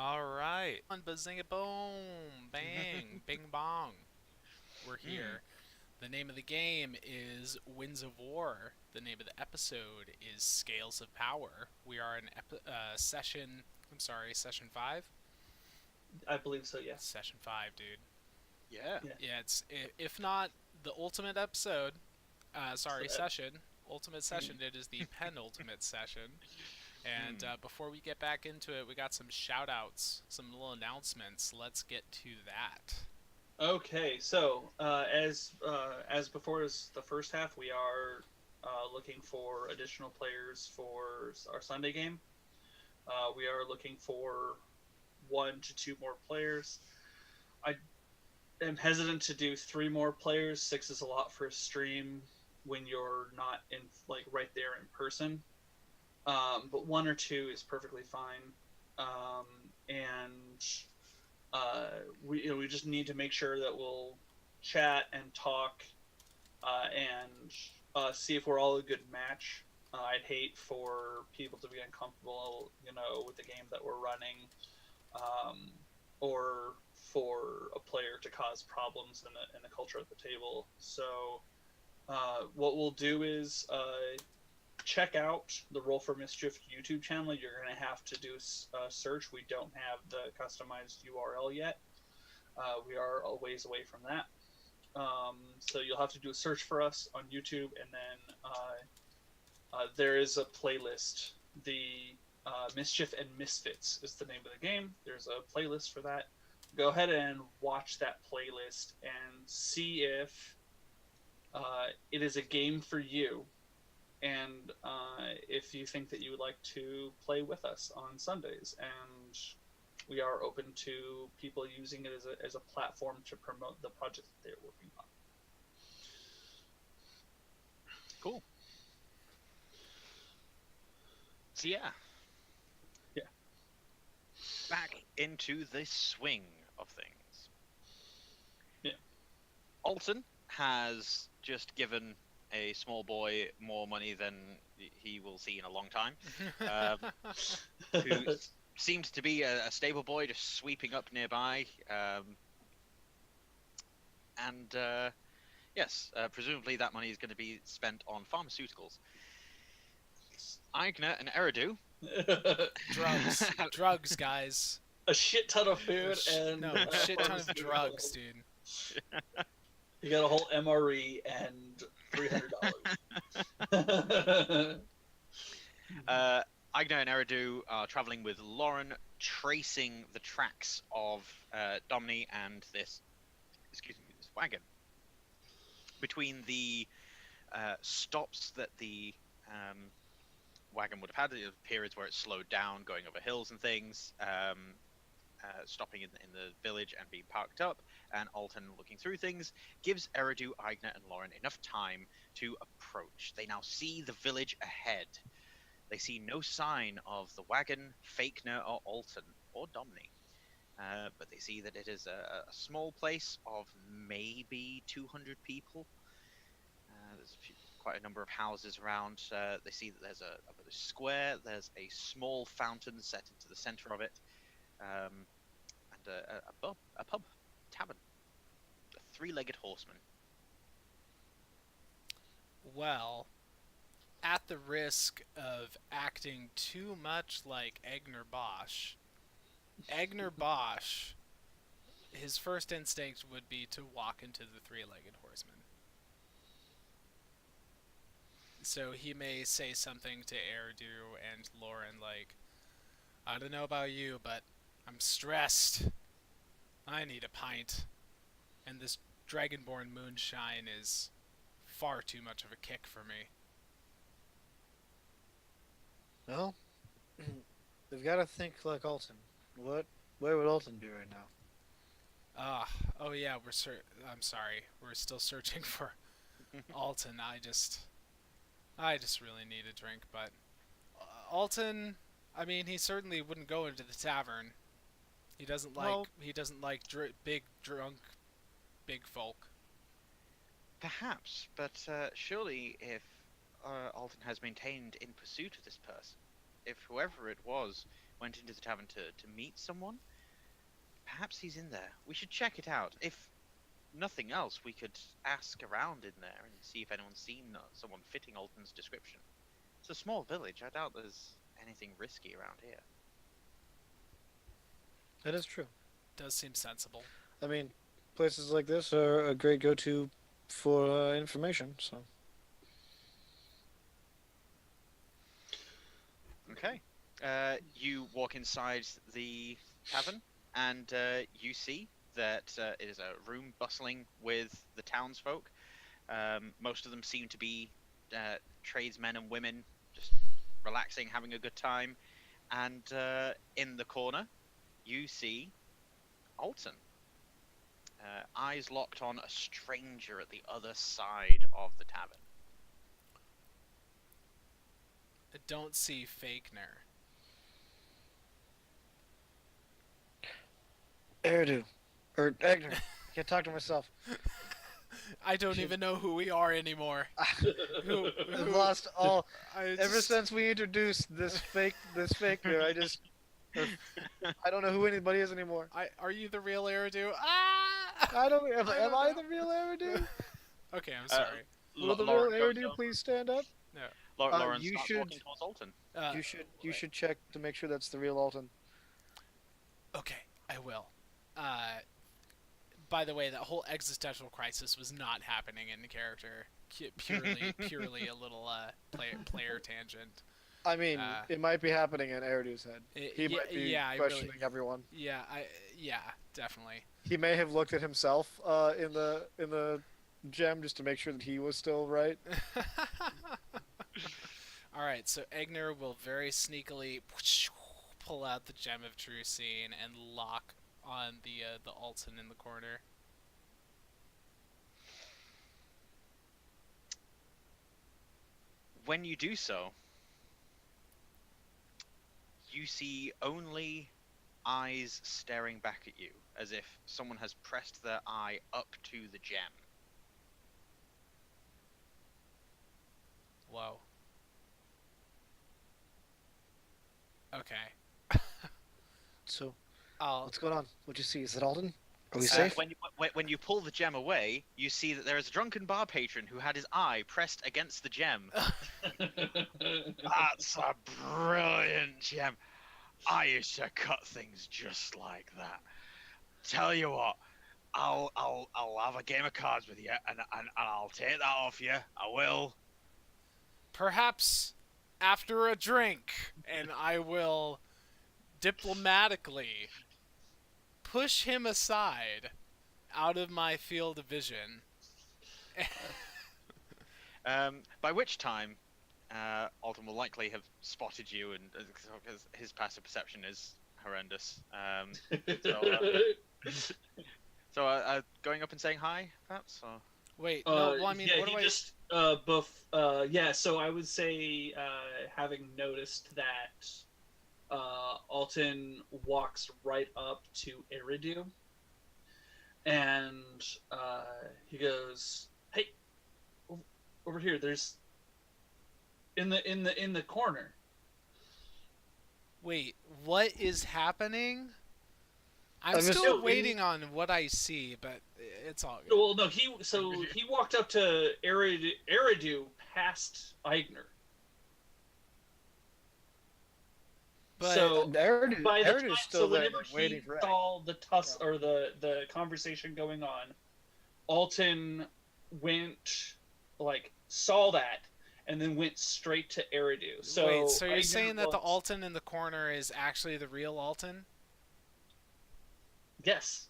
All right. On bazinga boom, bang, bing bong. We're Hmm. here. The name of the game is Winds of War. The name of the episode is Scales of Power. We are in session. I'm sorry, session five. I believe so. Yeah. Session five, dude. Yeah. Yeah. Yeah, it's if not the ultimate episode. So, Sorry, session. Ultimate mm, session. It is the penultimate session. And Hmm. before we get back into it, we got some shout outs, some little announcements. Let's get to that. okay. So as before as the first half, we are looking for additional players for our Sunday game. We are looking for 1 to 2 more players. I am hesitant to do 3 more players. 6 is a lot for a stream when you're not in like right there in person. But 1 or 2 is perfectly fine. And we just need to make sure that we'll chat and talk and see if we're all a good match. I'd hate for people to be uncomfortable, with the game that we're running, um, or for a player to cause problems in the culture at the table. So what we'll do is check out the Roll for Mischief YouTube channel. You're going to have to do a search. We don't have the customized URL yet. We are a ways away from that. So you'll have to do a search for us on YouTube, and then there is a playlist. The Mischief and Misfits is the name of the game. There's a playlist for that. Go ahead and watch that playlist and see if it is a game for you, and if you think that you would like to play with us on Sundays. And we are open to people using it as a platform to promote the project that they're working on. Cool. So yeah, Yeah. back into the swing of things. Yeah. Alton has just given a small boy more money than he will see in a long time. Who seems to be a stable boy just sweeping up nearby. And yes, presumably that money is going to be spent on pharmaceuticals. Eigner and Eridu. Drugs, guys. A shit ton of food and No, shit ton of drugs, pharmaceuticals. dude. You got a whole MRE and $300. Eigner and Eridu are traveling with Lauren, tracing the tracks of Domini and this wagon. Between the stops that the wagon would have had, the periods where it slowed down, going over hills and things, stopping in the village and being parked up, and Alton looking through things, gives Eridu, Eigner, and Lauren enough time to approach. They now see the village ahead. They see no sign of the wagon, Fakener, or Alton, or Domini. But they see that it is a small place of maybe 200 people. There's quite a number of houses around. They see that there's a square, there's a small fountain set into the center of it, and a pub, tavern, a three-legged horseman. Well, at the risk of acting too much like Eigner Bosh, Eigner Bosh, his first instinct would be to walk into the three-legged horseman. So he may say something to Eridu and Lauren like, I don't know about you, but I'm stressed. I need a pint. And this Dragonborn moonshine is far too much of a kick for me. Well, they've got to think like Alton. Where would Alton be right now? Oh yeah, I'm sorry. We're still searching for Alton. I just really need a drink, but Alton, I mean, he certainly wouldn't go into the tavern. Well, He doesn't like big drunk big folk. Perhaps, but surely if Alton has maintained in pursuit of this person, if whoever it was went into the tavern to meet someone. Perhaps he's in there. We should check it out. If nothing else, we could ask around in there and see if anyone's seen someone fitting Alton's description. It's a small village. I doubt there's anything risky around here. That is true. Does seem sensible. I mean, places like this are a great go-to for information. So Okay. You walk inside the tavern, and you see that it is a room bustling with the townsfolk. Most of them seem to be tradesmen and women, just relaxing, having a good time. And in the corner, you see Alton. Eyes locked on a stranger at the other side of the tavern. I don't see Eigner. Eridu, or Eigner. Can't talk to myself. I don't even know who we are anymore. I've lost all. Ever since we introduced this faker, I don't know who anybody is anymore. Are you the real Eridu? Ah! I don't. Am don't I know. the real Eridu? Okay, I'm sorry. Will the Lauren real goes Eridu over. please stand up? Lauren you starts should- walking towards Alton. You should check to make sure that's the real Alton. Okay, I will. By the way, that whole existential crisis was not happening in the character. Purely a little player tangent. I mean, it might be happening in Eridu's head. He Yeah, might be yeah, I questioning everyone. Yeah, definitely. He may have looked at himself in the gem just to make sure that he was still right. All right, so Eigner will very sneakily pull out the Gem of True Seeing and lock on the Alton in the corner. When you do so, you see only eyes staring back at you, as if someone has pressed their eye up to the gem. Whoa. Okay. So, I'll what's going on? What'd you see? Is it Alton? Are we safe? When you pull the gem away, you see that there is a drunken bar patron who had his eye pressed against the gem. That's a brilliant gem. I used to cut things just like that. Tell you what, I'll have a game of cards with you, and I'll take that off you. I will. perhaps after a drink, and I will diplomatically push him aside out of my field of vision. By which time, Alton will likely have spotted you, and because his passive perception is horrendous. So, going up and saying hi, perhaps? Or... Wait, no, well, I mean, yeah, what do he I... just yeah. So I would say, having noticed that, Alton walks right up to Eridu, and he goes, "Hey, over here. There's in the corner." Wait, what is happening? I'm I'm still just- waiting on what I see, but it's all good. Well, no, he walked up to Eridu past Eigner. But so Eridu, by the Eridu's time, still so there whenever waiting he for saw the or the conversation going on, Alton went saw that and then went straight to Eridu. So wait, so you're Eigner saying that the was- Alton in the corner is actually the real Alton? Yes.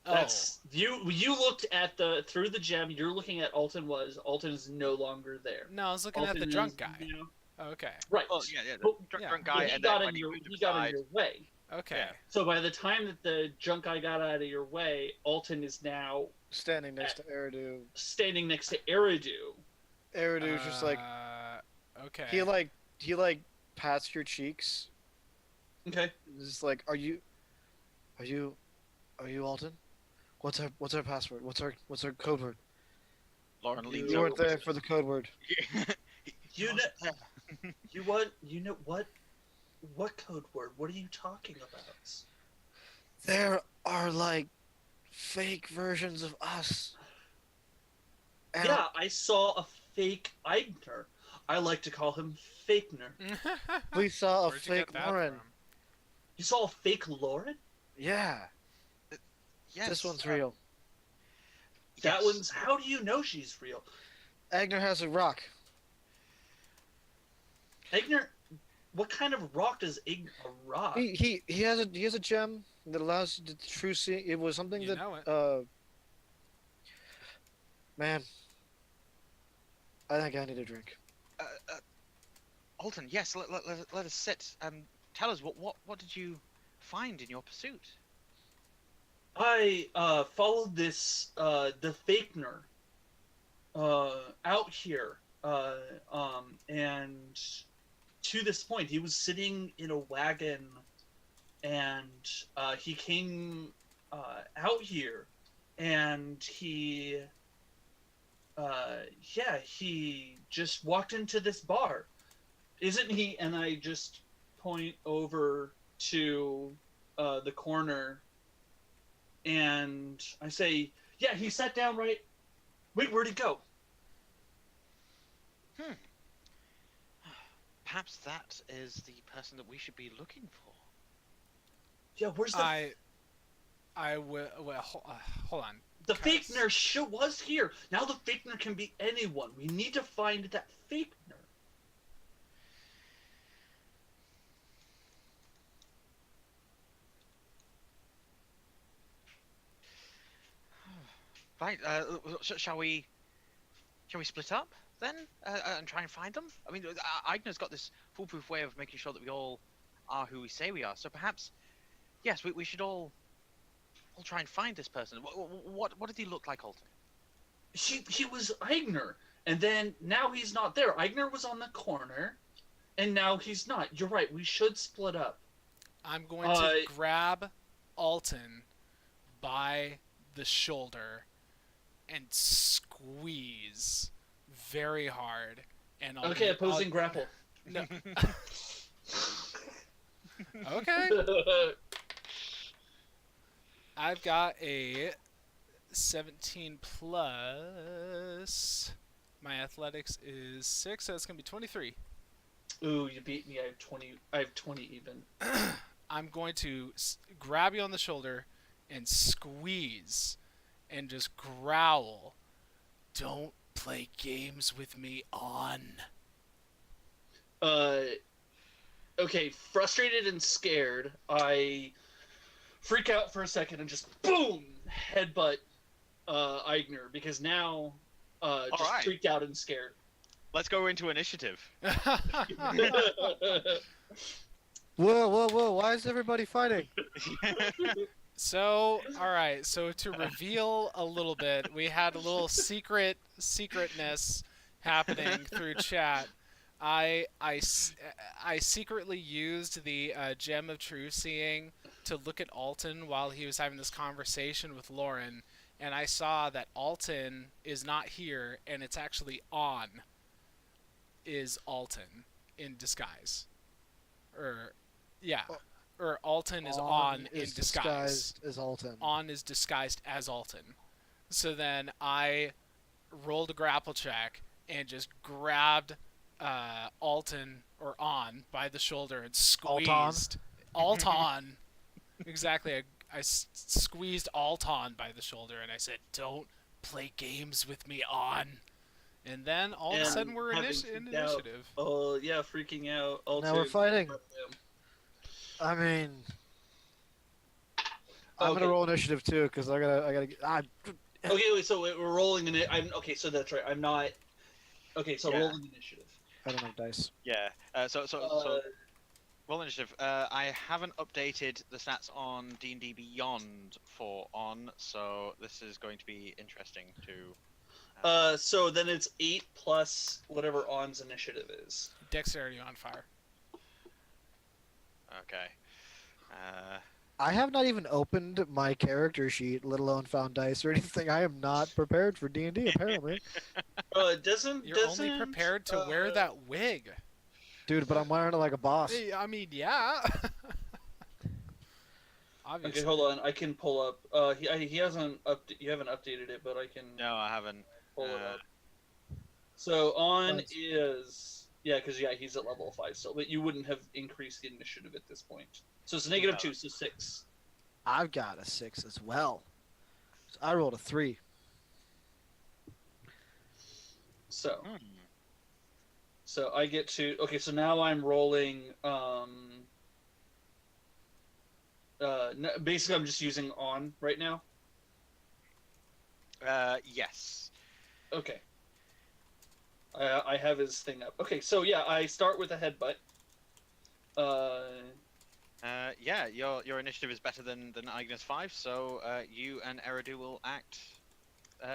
Oh, That's you looked at through the gem. You're looking at Alton is no longer there. no, I was looking at the Alton drunk is guy. now- Okay, right. Oh, yeah, the But- yeah. drunk But guy, he and got then in when your moved he got in aside- your way. okay. Yeah. So by the time that the drunk guy got out of your way, Alton is now standing next to Eridu. standing next to Eridu. Eridu's just like okay. he pats your cheeks. Okay. Just like, are you Alton? What's our password? What's our code word? Lauren leans You over. weren't there for the code word. You know what? What code word? What are you talking about? There are like fake versions of us. And Yeah, I saw a fake Eigner. I like to call him Fakener. we saw a Where'd you fake get that Lauren. from? You saw a fake Lauren? Yeah, Yes. this one's real. That yes. one's. How do you know she's real? Eigner has a rock. Eigner, what kind of rock does Eigner? A rock? He has a gem that allows you to true see. It was something You that know it. man, I think I need a drink. Alton, yes, let us sit. Tell us what did you find in your pursuit? I followed this the Fakener out here, and to this point, he was sitting in a wagon, and he came out here, and he just walked into this bar, isn't he? And I just point over to the corner. And I say, yeah, he sat down right. Wait, where'd he go? Perhaps that is the person that we should be looking for. Yeah, where's the I will. Well, hold on. the Cuz- fake nurse? Was here. Now the fake nurse can be anyone. We need to find that fake nurse. Right. Shall we split up then and try and find them? I mean, Eigner's got this foolproof way of making sure that we all are who we say we are. So perhaps, yes, we should all try and find this person. What did he look like, Alton? He was Eigner, and then now he's not there. Eigner was on the corner, and now he's not. You're right. We should split up. I'm going to grab Alton by the shoulder and squeeze very hard. And I'll Okay, opposing grapple. No. Okay. I've got a 17 plus. My athletics is 6, so it's going to be 23. Ooh, you beat me. I have 20 even. I'm going to grab you on the shoulder and squeeze and just growl. Don't play games with me on. Okay, frustrated and scared, I freak out for a second and just boom headbutt Eigner because now just right. freaked out and scared. Let's go into initiative. Whoa! Why is everybody fighting? So, alright, so to reveal a little bit, we had a little secretness happening through chat. I secretly used the Gem of True Seeing to look at Alton while he was having this conversation with Lauren, and I saw that Alton is not here, and it's actually is Alton in disguise. Or Alton is on in disguise. Disguised as Alton. On is disguised as Alton. So then I rolled a grapple check and just grabbed Alton or On by the shoulder and squeezed Alton. Exactly. I squeezed Alton by the shoulder and I said, "Don't play games with me, On." And then all of a sudden we're in initiative. Oh yeah, freaking out. Now we're fighting. I mean, I'm gonna roll initiative too because I gotta. Okay, wait. So we're rolling in it. Okay. So that's right. I'm not. Okay, so rolling initiative. I don't have dice. Yeah. So roll initiative. I haven't updated the stats on D&D Beyond for On, so this is going to be interesting to. So then it's 8 plus whatever On's initiative is. Dexterity on fire. Okay. I have not even opened my character sheet, let alone found dice or anything. I am not prepared for D&D, apparently. Doesn't You're only prepared to wear that wig. Dude, but I'm wearing it like a boss. Hey, I mean, yeah. Obviously. Okay, hold on. I can pull up. He hasn't you haven't updated it, but I can No, I haven't. pull it up. So on Nice. is because he's at level 5 still, but you wouldn't have increased the initiative at this point. So it's negative No. 2, so 6. I've got a 6 as well. So I rolled a 3. So Hmm. so I get to so now I'm rolling. Basically, I'm just using on right now. Yes. Okay. I have his thing up. Okay, so I start with a headbutt. Yeah, your initiative is better than Eigner's 5, so you and Eridu will act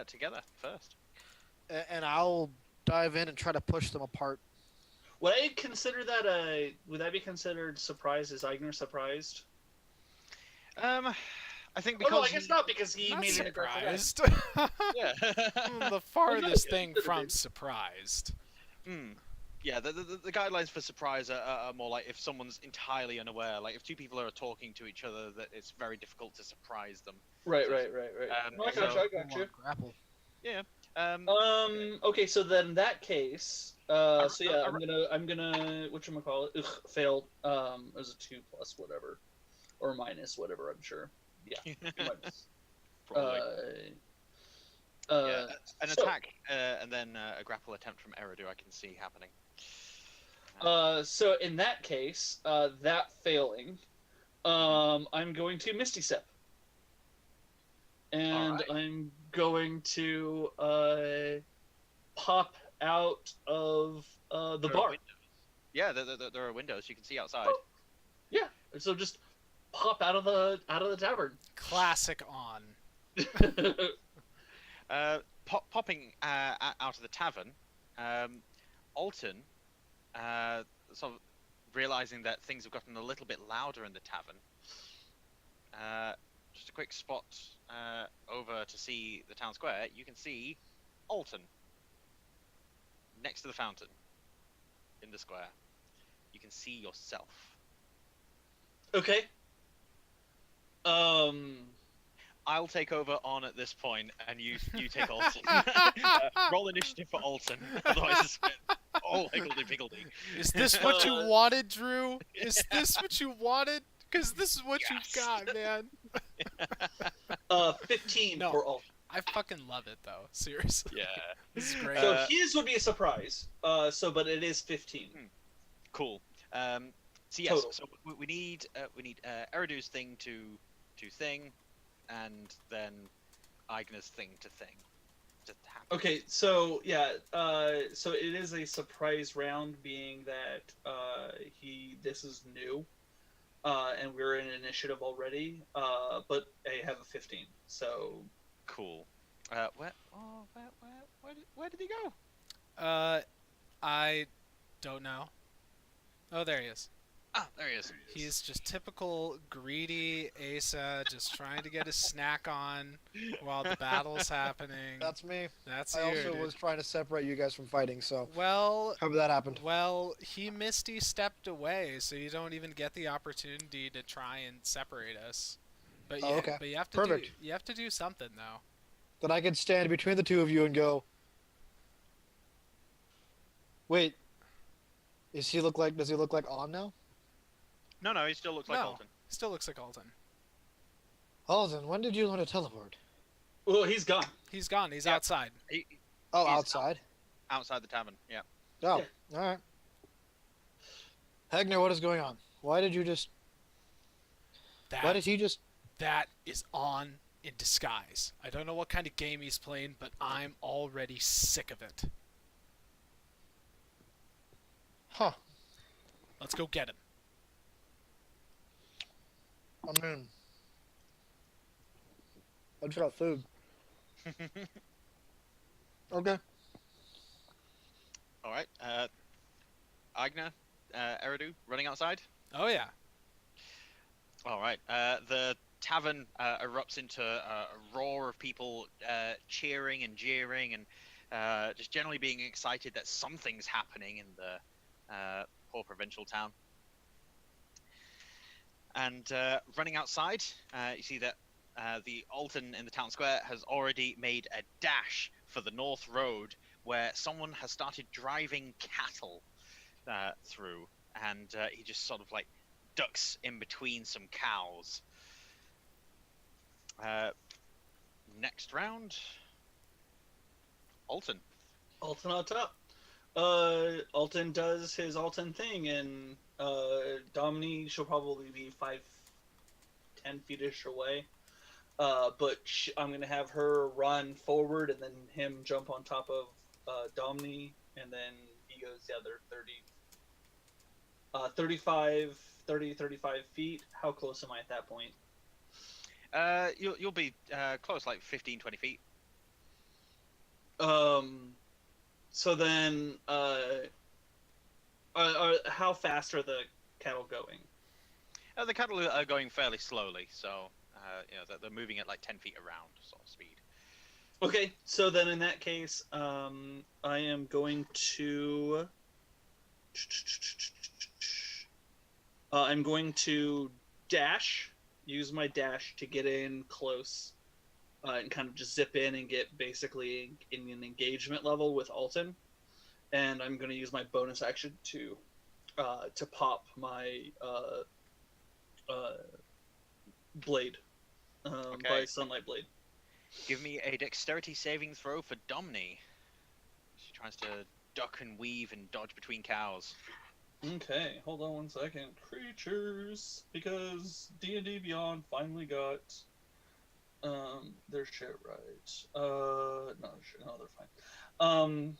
together first. And I'll dive in and try to push them apart. Would I consider that would that be considered surprise? Is Eigner surprised? I think Oh because no, I guess not because he Not made an aggressive act. surprised. yeah. The farthest yeah, thing consider from it. surprised. Yeah, the guidelines for surprise are more like if someone's entirely unaware, like if two people are talking to each other, that it's very difficult to surprise them. Right. So- No, I got so- you. I got you. Grapple. Okay, so then in that case, I- I'm gonna whatchamacallit? Failed. It was a 2 plus whatever, or minus whatever. I'm sure. Yeah. Minus. Probably. An so- attack and then a grapple attempt from Eridu I can see happening. So in that case, that failing, I'm going to Misty Step, and Alright. I'm going to pop out of the There are bar. windows. Yeah, there are windows you can see outside. Oh. Yeah, so just pop out of the tavern. Classic on. Popping out of the tavern, Alton, sort of realizing that things have gotten a little bit louder in the tavern, just a quick spot over to see the town square. You can see Alton next to the fountain in the square. You can see yourself. Okay. I'll take over on at this point, and you take Alton. Roll initiative for Alton, otherwise it's all higgledy-piggledy. Is this what you wanted, Drew? Is this what you wanted? Because this is what Yes. you got, man. 15 No. for all. I fucking love it, though. Seriously. Yeah, This is great. So his would be a surprise. But it is 15. cool. So yes, Total. so we need Eridu's thing to thing, and then Eigner's thing to thing. To happen. Okay, so so it is a surprise round, being that this is new, and we're in initiative already. But I have a 15, so Cool. Where did he go? I don't know. Oh, there he is. Ah, there he is. He's just typical greedy Asa, just trying to get his snack on while the battle's happening. That's me. That's I you, also dude. was trying to separate you guys from fighting, so Well, however that happened. he Misty stepped away, so you don't even get the opportunity to try and separate us. But Oh, okay. But you have to Perfect. you have to do something though. Then I could stand between the two of you and go, wait, does he look like On now? No, he still looks like No. Alton. Still looks like Alton. Alton, when did you learn to teleport? well, he's gone. He's gone. He's Yeah. outside. Oh, He's outside. Outside the tavern. Yeah. Oh, all right. Eigner, what is going on? Why did you just? Why did he just? That is on in disguise. I don't know what kind of game he's playing, but I'm already sick of it. Huh. Let's go get him. I mean, I just got food. Okay. All right. Eigner, Eridu, running outside. Oh yeah. All right. The tavern erupts into a roar of people cheering and jeering and just generally being excited that something's happening in poor provincial town. And running outside, you see that the Alton in the town square has already made a dash for the North Road, where someone has started driving cattle through, and he just sort of like ducks in between some cows. Next round, Alton. Alton on top. Alton does his Alton thing, and Domini she'll probably be 10 feet-ish away. But I'm gonna have her run forward, and then him jump on top of Domini, and then he goes the other 35 feet. How close am I at that point? You'll be close, like 15-20 feet. So then, how fast are the cattle going? The cattle are going fairly slowly, so they're moving at like 10 feet around sort of speed. Okay, so then in that case, I am going to. I'm going to use my dash to get in close, and kind of just zip in and get basically in an engagement level with Alton, and I'm going to use my bonus action to pop my blade, by Sunlight Blade. Give me a dexterity saving throw for Domini. She tries to duck and weave and dodge between cows. Okay, hold on 1 second. Creatures, because D&D Beyond finally got their shit right. No, they're fine.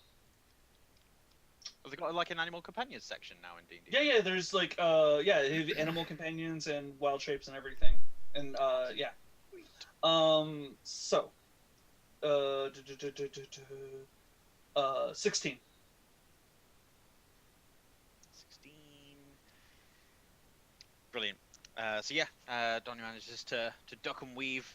Have they got like an animal companions section now in D&D? Yeah, there's like animal companions and wild shapes and everything, and yeah. So, 16. 16. Brilliant. Donnie manages to duck and weave.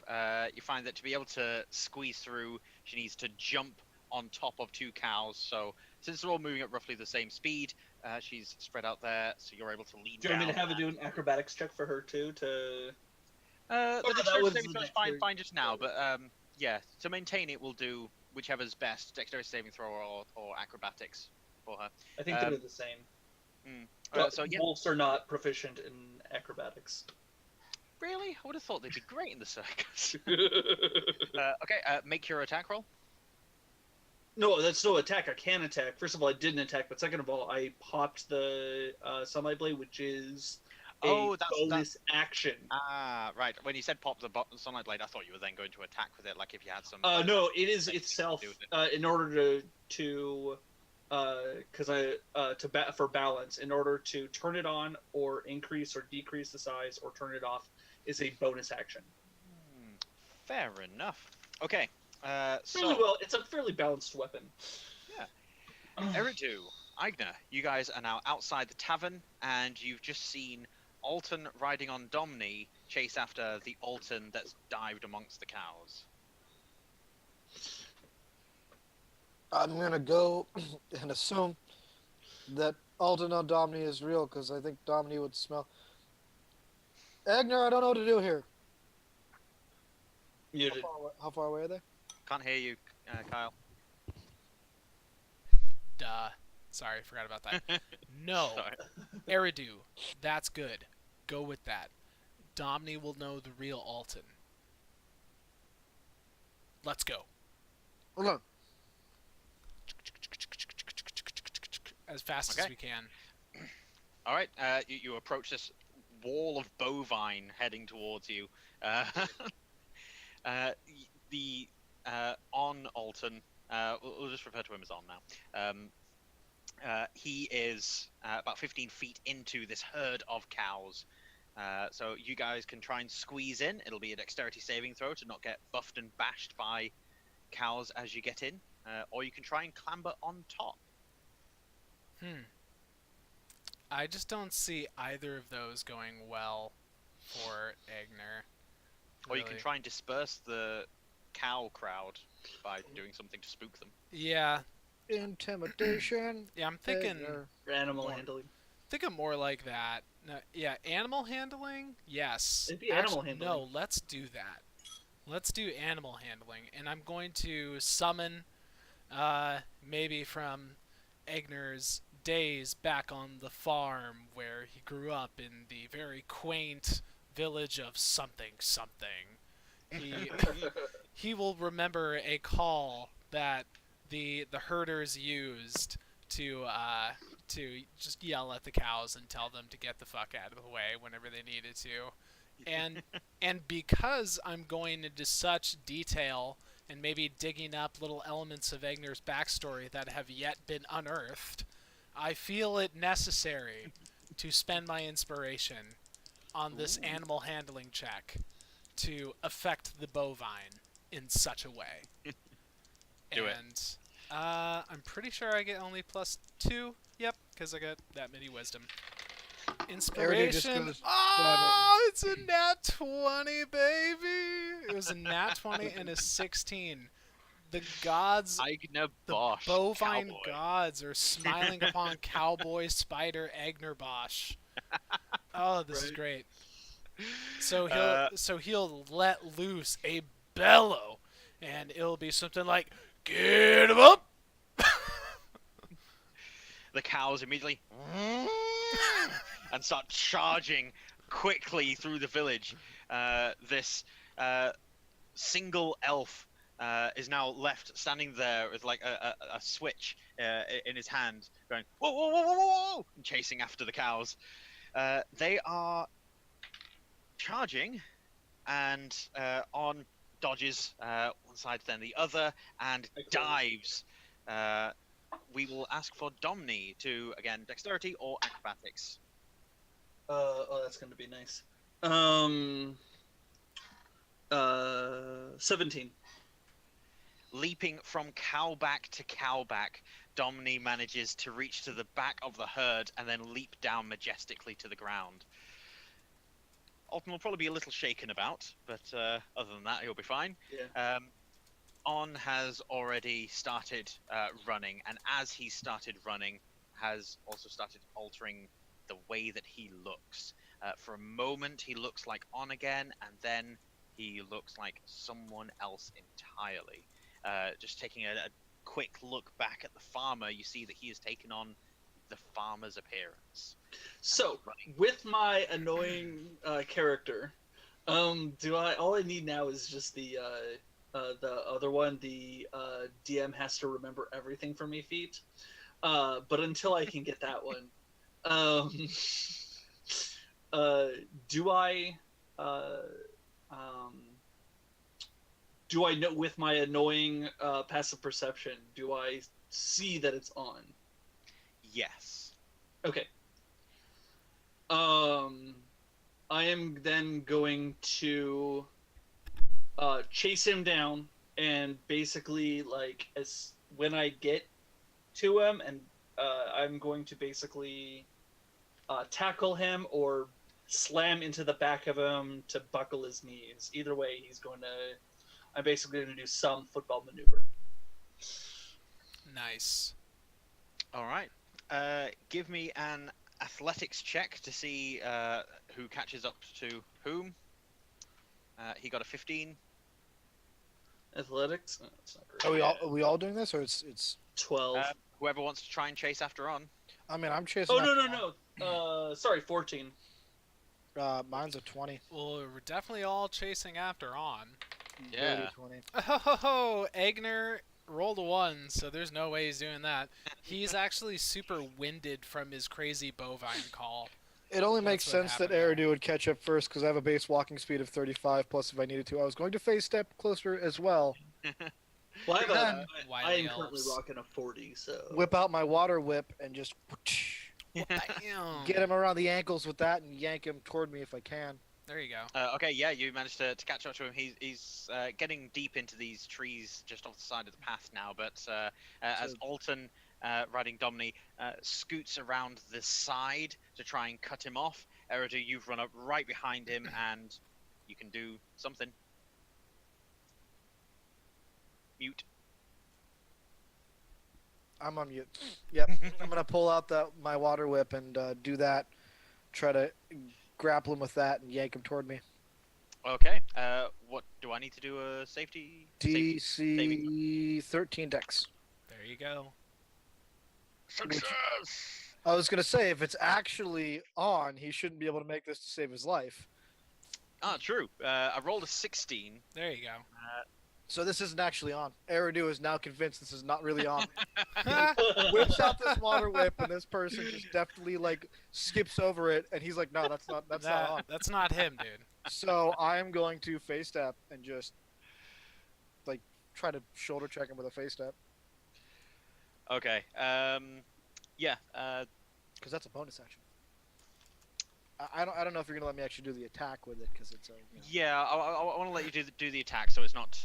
You find that to be able to squeeze through, she needs to jump on top of 2 cows. So since they're all moving at roughly the same speed, she's spread out there, so you're able to lean down. Do you want me to have her do an acrobatics check for her too? The dexterity saving throw is fine just now, but to maintain it, we'll do whichever's best, dexterity saving throw or acrobatics for her. I think they're the same. So wolves are not proficient in acrobatics. Really? I would have thought they'd be great in the circus. Make your attack roll. No, that's no attack. I can attack. First of all, I didn't attack, but second of all, I popped the Sunlight Blade, which is bonus action. Ah, right. When you said pop the Sunlight Blade, I thought you were then going to attack with it, like if you had some... no, it is itself, in order for balance, in order to turn it on or increase or decrease the size or turn it off is a bonus action. Fair enough. Okay. It's a fairly balanced weapon. Yeah. Eridu, Eigner, you guys are now outside the tavern, and you've just seen Alton riding on Domini chase after the Alton that's dived amongst the cows. I'm gonna go and assume that Alton on Domini is real, because I think Domini would smell. Eigner, I don't know what to do here. Muted. How far away are they? Can't hear you, Kyle. Duh. Sorry, forgot about that. No. Eridu, that's good. Go with that. Domini will know the real Alton. Let's go. Hold on. As fast as we can. All right. You approach this wall of bovine heading towards you. On Alton, we'll just refer to him as On now. He is about 15 feet into this herd of cows. So you guys can try and squeeze in. It'll be a dexterity saving throw to not get buffed and bashed by cows as you get in. Or you can try and clamber on top. I just don't see either of those going well for Eigner. Or you can try and disperse the cow crowd by doing something to spook them. Yeah. Intimidation. Yeah, I'm thinking animal handling. think of more like that. No, yeah, animal handling. Yes. It'd be animal handling. No, let's do that. Let's do animal handling, and I'm going to summon, maybe from Eigner's days back on the farm where he grew up in the very quaint village of something something. He he will remember a call that the herders used to just yell at the cows and tell them to get the fuck out of the way whenever they needed to. And because I'm going into such detail and maybe digging up little elements of Eigner's backstory that have yet been unearthed, I feel it necessary to spend my inspiration on this animal handling check to affect the bovine in such a way. Do it. And I'm pretty sure I get only +2. Yep, because I got that many wisdom. Inspiration. goes Oh, it's a nat 20, baby. It was a nat 20 and a 16. The gods, Eigner the Bosh, bovine cowboy. gods, are smiling upon cowboy spider Eigner Bosh. Oh, this is Right. great. So he'll let loose a bellow, and it'll be something like, "Get him up!" The cows immediately and start charging quickly through the village. This single elf is now left standing there with like a switch in his hand, going whoa, whoa, whoa, whoa, whoa, whoa, and chasing after the cows. They are charging and on dodges one side then the other and Excellent. dives. We will ask for Domni to, again, dexterity or acrobatics. Oh, that's gonna be nice. 17. Leaping from cowback to cowback, Domni manages to reach to the back of the herd and then leap down majestically to the ground. Alton will probably be a little shaken about, but other than that, he'll be fine. Yeah. On has already started running, and as he started running, has also started altering the way that he looks. For a moment, he looks like On again, and then he looks like someone else entirely. Just taking a quick look back at the farmer, you see that he has taken on the farmer's appearance. So, Running. with my annoying character, all I need now is just the other one, the DM has to remember everything for me feat. But until I can get that one, do I know with my annoying passive perception, do I see that it's on? Yes. Okay. I am then going to chase him down, and basically, like, as when I get to him, and I'm going to basically tackle him or slam into the back of him to buckle his knees. Either way, I'm basically going to do some football maneuver. Nice. All right. Give me an athletics check to see who catches up to whom. He got a 15. Athletics? Oh, that's not great. Are we all doing this, or it's? 12. Whoever wants to try and chase after On. I mean, I'm chasing. Oh, after no. Sorry, 14. Mine's a 20. Well, we're definitely all chasing after On. Yeah. Dirty 20. Oh, Eigner rolled a 1, so there's no way he's doing that. He's actually super winded from his crazy bovine call. It only makes That's what sense that happened. Eridu would catch up first because I have a base walking speed of 35. Plus, if I needed to, I was going to phase step closer as well. Well, I Then- am Wily currently elves. rocking a 40, so... Whip out my water whip and just Bam. get him around the ankles with that and yank him toward me if I can. There you go. Okay, yeah, you managed to catch up to him. He's getting deep into these trees just off the side of the path now, but as So- Alton, riding Domni, scoots around the side to try and cut him off, Eridu, you've run up right behind him, and you can do something. Mute. I'm on mute. Yep. I'm gonna pull out my water whip and do that. Try to grapple him with that and yank him toward me. Okay. What do I need to do? A safety saving DC 13 dex. There you go. success. I was gonna say if it's actually on, he shouldn't be able to make this to save his life. Ah, true. I rolled a 16. There you go. So this isn't actually on. Eridu is now convinced this is not really on. Whips out this water whip, and this person just deftly like skips over it, and he's like, "No, that's not on." That's not him, dude. So I am going to face step and just like try to shoulder check him with a face step Okay. Yeah. because that's a bonus action. I don't know if you're gonna let me actually do the attack with it because it's a. You know. Yeah. I want to let you do the attack, so it's not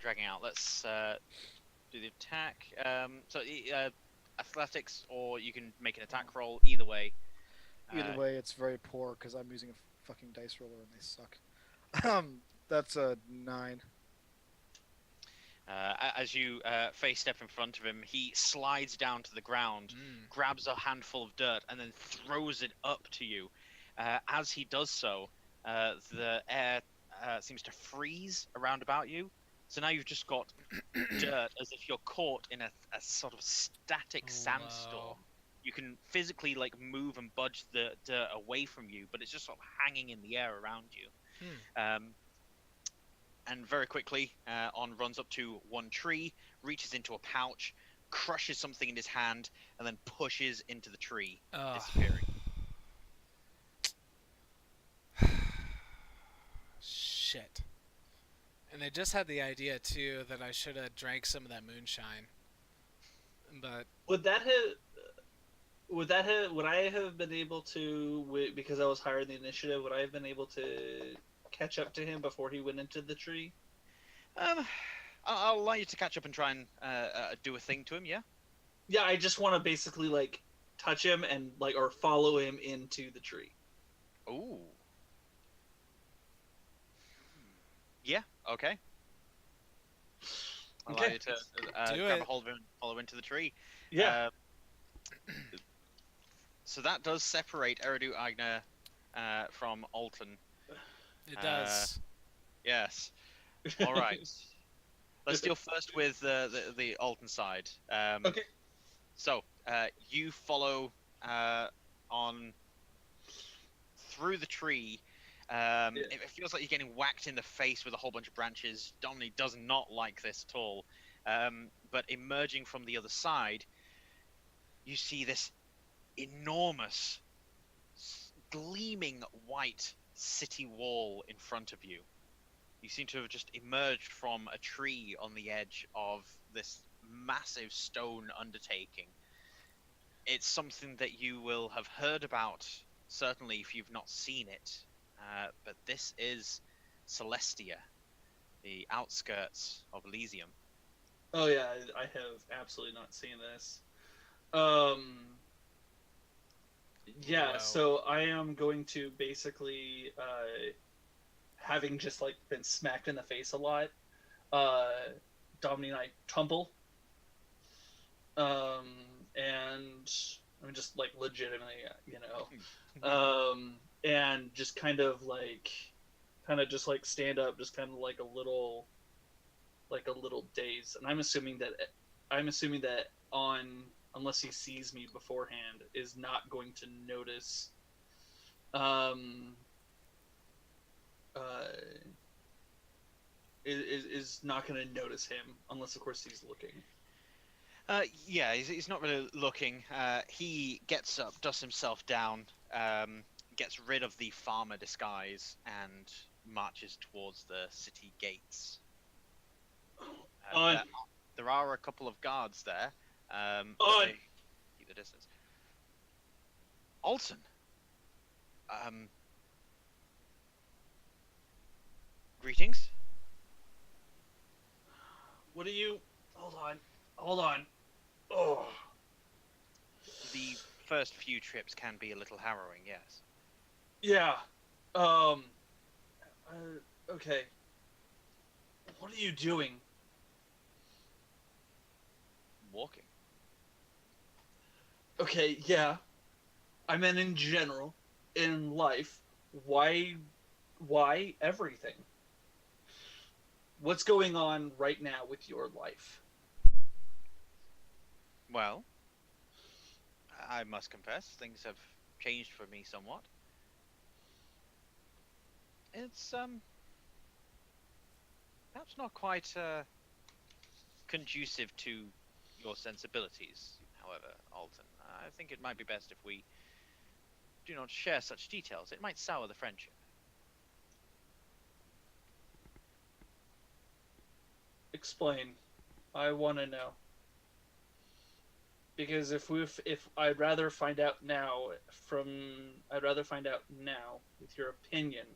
dragging out. Let's do the attack. Athletics, or you can make an attack roll. Either way. Either way, it's very poor because I'm using a fucking dice roller and they suck. That's a 9. As you face step in front of him, he slides down to the ground, grabs a handful of dirt, and then throws it up to you. As he does so, the air seems to freeze around about you. So now you've just got dirt as if you're caught in a sort of static sandstorm. You can physically like move and budge the dirt away from you, but it's just sort of hanging in the air around you. And very quickly, On runs up to one tree, reaches into a pouch, crushes something in his hand, and then pushes into the tree, disappearing. Shit. And I just had the idea too that I should have drank some of that moonshine. But Would I have been able to, because I was higher in the initiative, would I have been able to catch up to him before he went into the tree? I'll allow you to catch up and try and do a thing to him, yeah? Yeah, I just want to basically like touch him and like or follow him into the tree. Ooh. Yeah, okay. I'll allow you to grab a hold of him and follow into the tree. Yeah. So that does separate Eridu Eigner from Alton. it does. Yes. All right. Let's deal first with the Alton side. Okay. So you follow On through the tree. It feels like you're getting whacked in the face with a whole bunch of branches. Dominic does not like this at all. But emerging from the other side, you see this enormous, gleaming white city wall in front of you. You seem to have just emerged from a tree on the edge of this massive stone undertaking. It's something that you will have heard about, certainly if you've not seen it. But this is Celestia, the outskirts of Elysium. Oh yeah, I have absolutely not seen this. Yeah, Wow. so I am going to basically, having just like been smacked in the face a lot, Dominic and I tumble, and I'm just like legitimately, and just kind of just like stand up, just kind of like a little dazed, and I'm assuming that On, unless he sees me beforehand, is not going to notice. Is not going to notice him unless, of course, he's looking. Yeah, he's not really looking. He gets up, dusts himself down, gets rid of the farmer disguise, and marches towards the city gates. There are a couple of guards there. But they keep the distance. Alton. Greetings. What do you? Hold on. Oh. The first few trips can be a little harrowing, yes. Yeah. Okay. What are you doing? Walking. Okay, yeah. I meant in general, in life. Why everything? What's going on right now with your life? Well, I must confess, things have changed for me somewhat. It's perhaps not quite conducive to your sensibilities. However, Alton, I think it might be best if we do not share such details. It might sour the friendship. Explain. I want to know. Because if I'd rather find out now I'd rather find out now with your opinion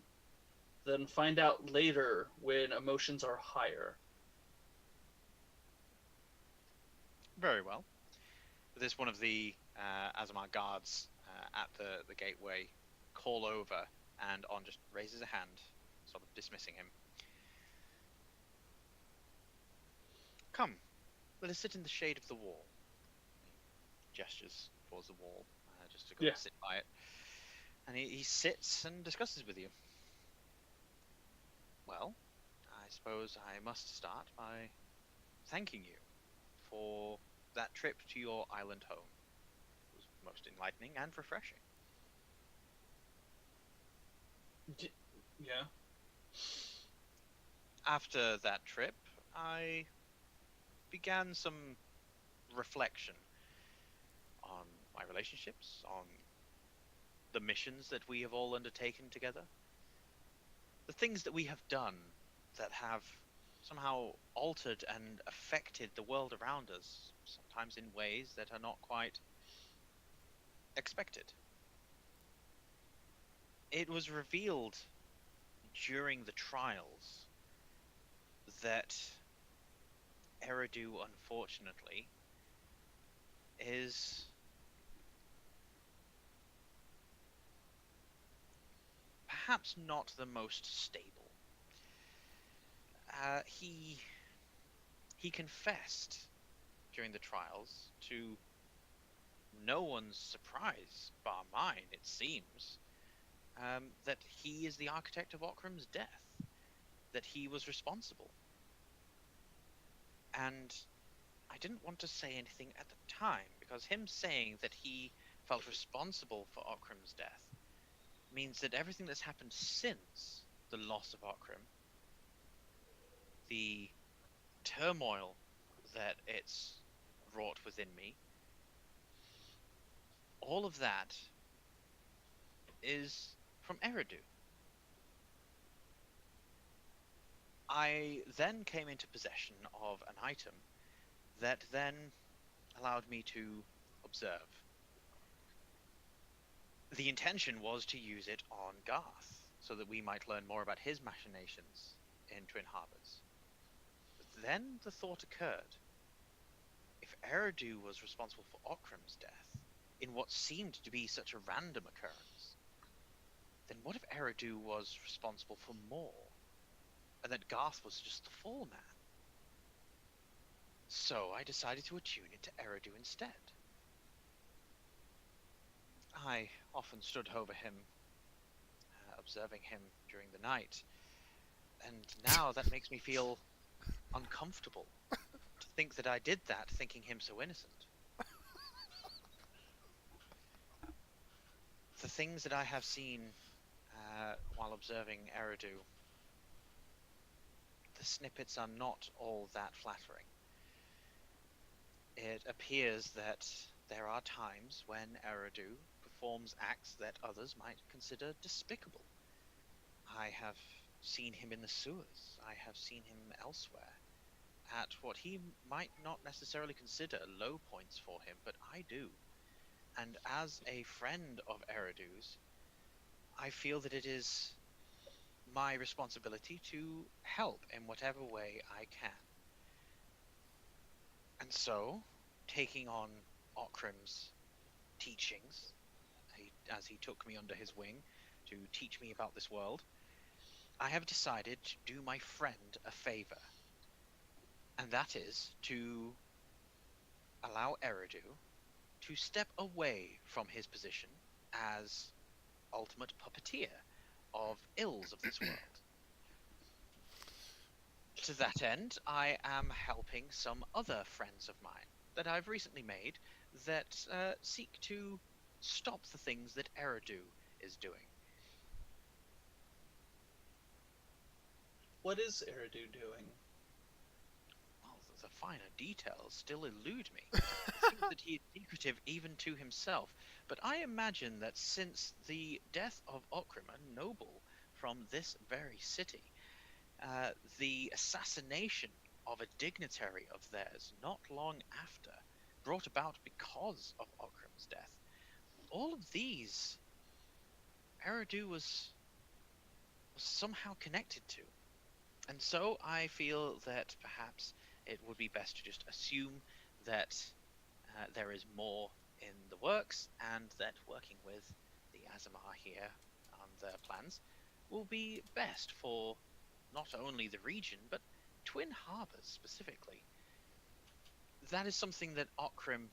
than find out later when emotions are higher. Very well. There's one of the Azamar guards at the gateway call over, and On just raises a hand, sort of dismissing him. Come, let us sit in the shade of the wall. He gestures towards the wall, just to go Yeah. sit by it. And he sits and discusses with you. Well, I suppose I must start by thanking you for that trip to your island home. It was most enlightening and refreshing. Yeah. After that trip, I began some reflection on my relationships, on the missions that we have all undertaken together, the things that we have done that have somehow altered and affected the world around us, sometimes in ways that are not quite expected. It was revealed during the trials that Eridu, unfortunately, is perhaps not the most stable. He confessed during the trials, to no one's surprise, bar mine, it seems, that he is the architect of Okram's death, that he was responsible. And I didn't want to say anything at the time, because him saying that he felt responsible for Okram's death means that everything that's happened since the loss of Okram, the turmoil that it's wrought within me, all of that is from Eridu. I then came into possession of an item that then allowed me to observe. The intention was to use it on Garth, so that we might learn more about his machinations in Twin Harbors. But then the thought occurred. If Eridu was responsible for Okram's death, in what seemed to be such a random occurrence, then what if Eridu was responsible for more, and that Garth was just the fall man? So I decided to attune it to Eridu instead. I often stood over him, observing him during the night, and now that makes me feel uncomfortable to think that I did that thinking him so innocent. The things that I have seen while observing Eridu, the snippets are not all that flattering. It appears that there are times when Eridu performs acts that others might consider despicable. I have seen him in the sewers. I have seen him elsewhere, at what he might not necessarily consider low points for him, but I do. And as a friend of Eridu's, I feel that it is my responsibility to help in whatever way I can. And so, taking on Okram's teachings, as he took me under his wing to teach me about this world, I have decided to do my friend a favor. And that is to allow Eridu to step away from his position as ultimate puppeteer of ills of this world. To that end, I am helping some other friends of mine that I've recently made that seek to stop the things that Eridu is doing. What is Eridu doing? Well, the finer details still elude me. It seems that he is secretive even to himself, but I imagine that since the death of Okrim, a noble from this very city, the assassination of a dignitary of theirs not long after, brought about because of Okrim's death, all of these Eridu was somehow connected to. And so I feel that perhaps it would be best to just assume that there is more in the works, and that working with the Azamar here on their plans will be best for not only the region, but Twin Harbors specifically. That is something that Okrim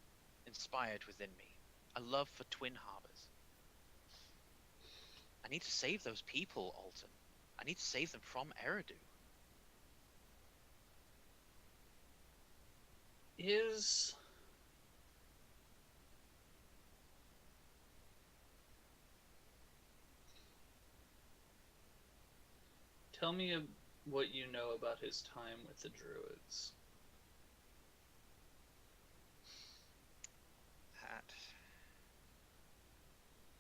inspired within me, a love for Twin Harbors. I need to save those people, Alton. I need to save them from Eridu. Tell me what you know about his time with the Druids. That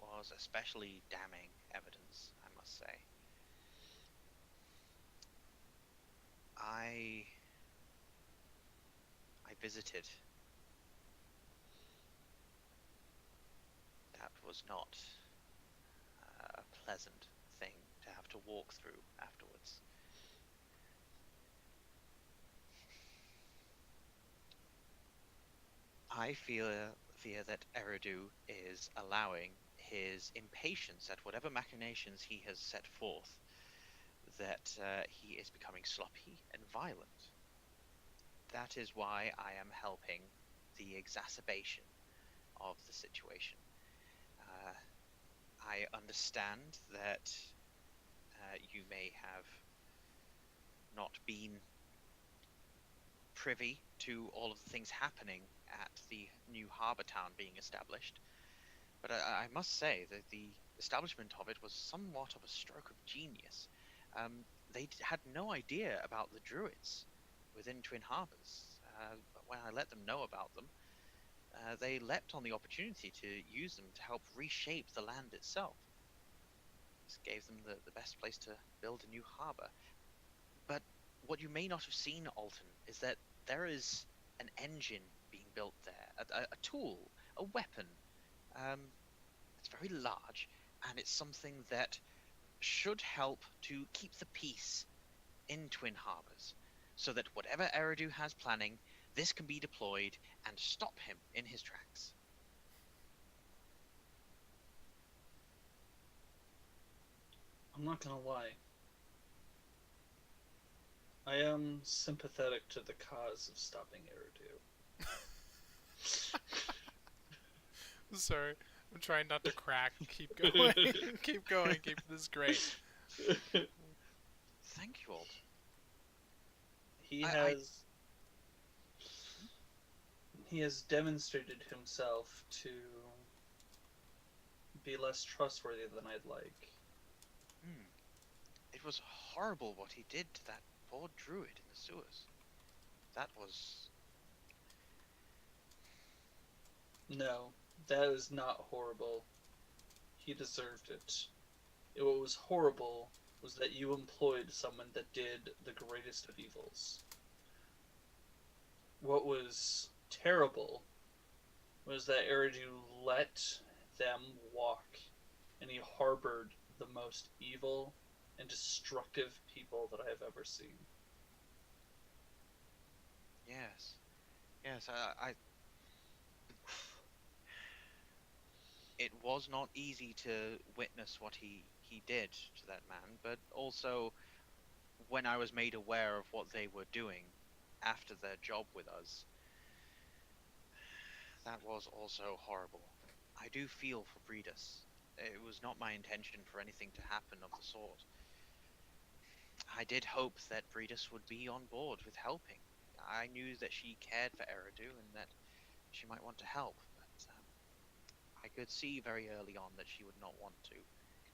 was especially damning evidence, I must say. I visited. That was not a pleasant thing to have to walk through afterwards. I fear that Eridu is allowing his impatience at whatever machinations he has set forth, that he is becoming sloppy and violent. That is why I am helping the exacerbation of the situation. I understand that you may have not been privy to all of the things happening at the new harbour town being established, but I must say that the establishment of it was somewhat of a stroke of genius. They had no idea about the Druids within Twin Harbors. But when I let them know about them, they leapt on the opportunity to use them to help reshape the land itself. This gave them the best place to build a new harbour. But what you may not have seen, Alton, is that there is an engine being built there, a tool, a weapon. It's very large, and it's something that should help to keep the peace in Twin Harbors, so that whatever Eridu has planning, this can be deployed and stop him in his tracks. I'm not gonna lie. I am sympathetic to the cause of stopping Eridu. Sorry, I'm trying not to crack. Keep going. Keep going. This is great. Thank you, Alton. He has demonstrated himself to be less trustworthy than I'd like. It was horrible what he did to that poor druid in the sewers. That was... No, that is not horrible. He deserved it. What was horrible was that you employed someone that did the greatest of evils. What was terrible was that Eridu let them walk, and he harbored the most evil and destructive people that I have ever seen. Yes. It was not easy to witness what he did to that man, but also when I was made aware of what they were doing after their job with us, that was also horrible. I do feel for Bredus. It was not my intention for anything to happen of the sort. I did hope that Bredus would be on board with helping. I knew that she cared for Eridu and that she might want to help, but I could see very early on that she would not want to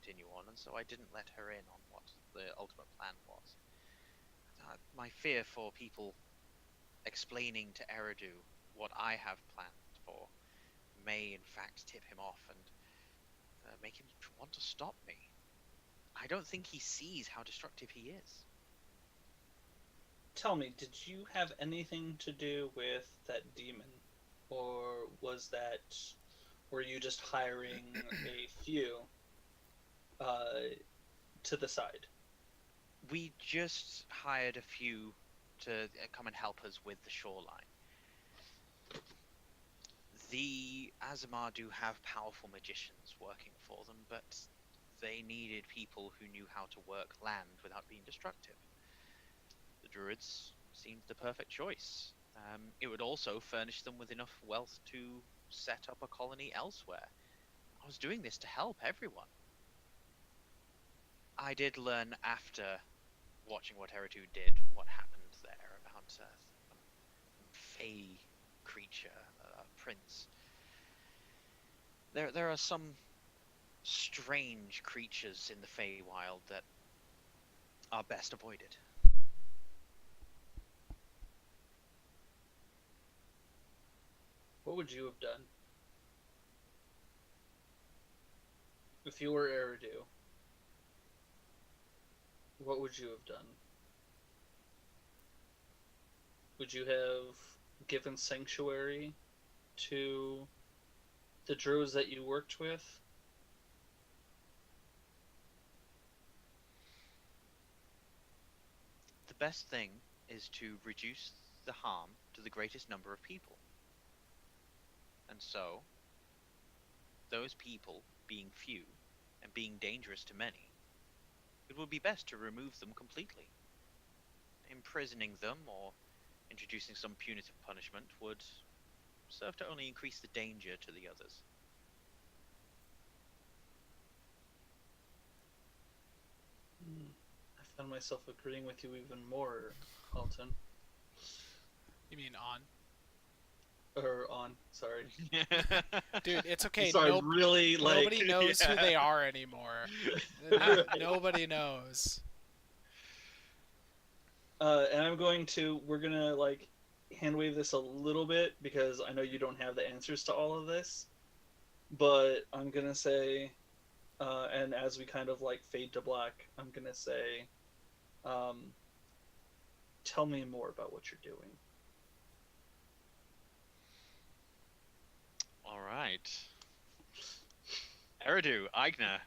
continue on, and so I didn't let her in on what the ultimate plan was. My fear for people explaining to Eridu what I have planned for may in fact tip him off and make him want to stop me. I don't think he sees how destructive he is. Tell me, did you have anything to do with that demon? Or were you just hiring a few to the side? We just hired a few to come and help us with the shoreline. The Azamar do have powerful magicians working for them, but they needed people who knew how to work land without being destructive. The druids seemed the perfect choice. It would also furnish them with enough wealth to set up a colony elsewhere. I was doing this to help everyone. I did learn after watching what Eridu did, what happened there about a fey creature, a prince. There are some strange creatures in the Feywild that are best avoided. What would you have done if you were Eridu? What would you have done? Would you have given sanctuary to the druids that you worked with? The best thing is to reduce the harm to the greatest number of people. And so, those people being few and being dangerous to many, it would be best to remove them completely. Imprisoning them or introducing some punitive punishment would serve to only increase the danger to the others. I found myself agreeing with you even more, Alton. You mean on? Or on, sorry. Dude, it's okay. Sorry, really, like... Nobody knows who they are anymore. Nobody knows. And we're gonna, like, hand wave this a little bit, because I know you don't have the answers to all of this. But I'm gonna say, and as we kind of, like, fade to black, I'm gonna say, tell me more about what you're doing. All right. Eridu, Eigner.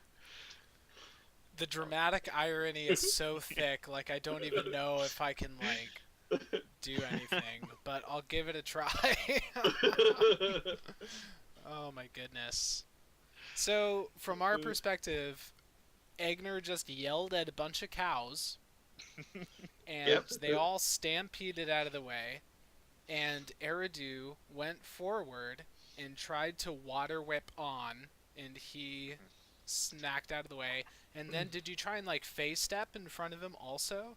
The dramatic irony is so thick, like I don't even know if I can like do anything, but I'll give it a try. Oh my goodness. So, from our perspective, Eigner just yelled at a bunch of cows, and they all stampeded out of the way, and Eridu went forward and tried to water whip on, and he snacked out of the way. And then did you try and like phase step in front of him also?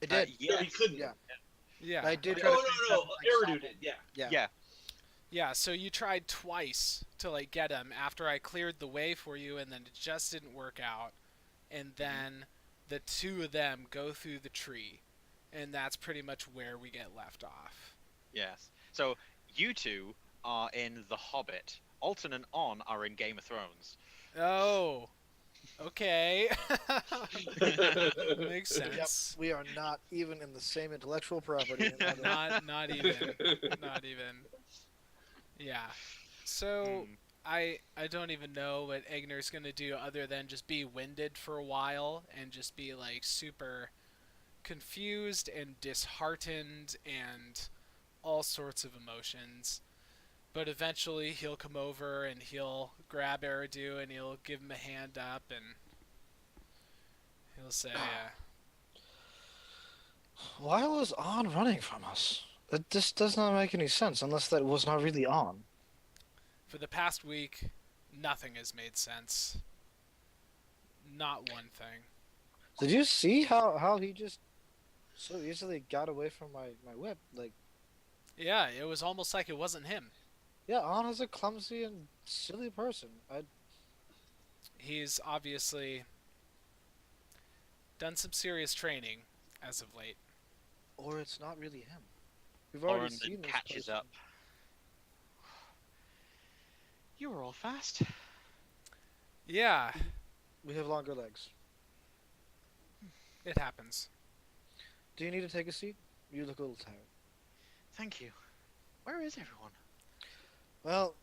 I did. No, he couldn't. Yeah. Yeah. I did. Oh, no, Eridu did, yeah. Yeah. Yeah, so you tried twice to like get him after I cleared the way for you, and then it just didn't work out. And then the two of them go through the tree, and that's pretty much where we get left off. Yes. So you two are in The Hobbit. Alton and On are in Game of Thrones. Oh, okay. Makes sense. Yep. We are not even in the same intellectual property. Not even. Yeah. So I don't even know what Eigner's gonna do other than just be winded for a while and just be like super confused and disheartened and all sorts of emotions. But eventually he'll come over and he'll grab Eridu and he'll give him a hand up and he'll say, Why was On running from us? That just does not make any sense unless that was not really on. For the past week, nothing has made sense. Not one thing. Did you see how he just so easily got away from my whip? Like, Yeah, it was almost like it wasn't him. yeah, On is a clumsy and silly person. He's obviously done some serious training as of late. Or it's not really him. We've already Lauren seen then this catches person. up. You were all fast. Yeah, We have longer legs. it happens. Do you need to take a seat? You look a little tired. Thank you. Where is everyone? Well,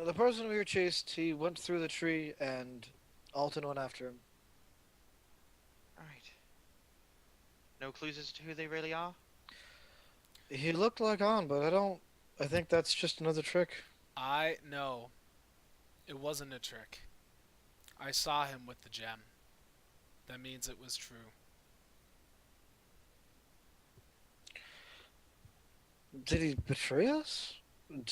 the person we were chased, he went through the tree, and Alton went after him. Right. No clues as to who they really are? He looked like On, but I think that's just another trick. I know. It wasn't a trick. I saw him with the gem. That means it was true. Did he betray us?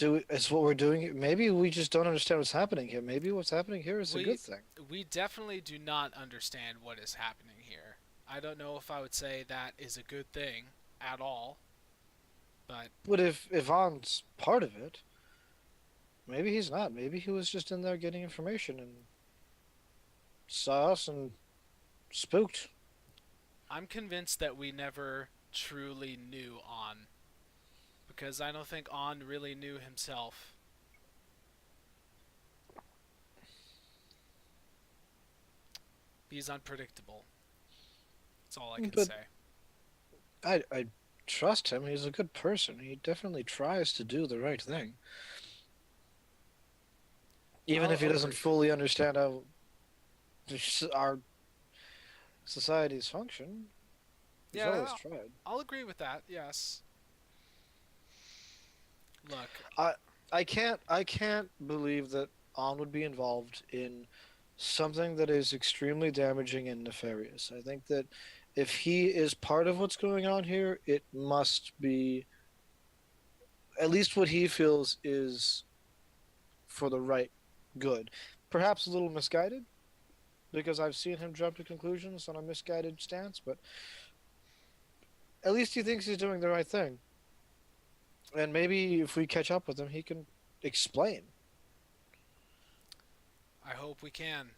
Is what we're doing? Maybe we just don't understand what's happening here. Maybe what's happening here is a good thing. We definitely do not understand what is happening here. I don't know if I would say that is a good thing at all. But But if On's part of it, maybe he's not. Maybe he was just in there getting information and saw us and spooked. I'm convinced that we never truly knew On. Because I don't think On really knew himself. He's unpredictable. That's all I can But say. I trust him. He's a good person. He definitely tries to do the right thing. Even if he doesn't agree. fully understand how our societies function, he's Yeah, always tried. I'll agree with that, yes. Look, I can't believe that On would be involved in something that is extremely damaging and nefarious. I think that if he is part of what's going on here, it must be at least what he feels is for the right good. Perhaps a little misguided, because I've seen him jump to conclusions on a misguided stance, but at least he thinks he's doing the right thing. And maybe if we catch up with him, he can explain. I hope we can.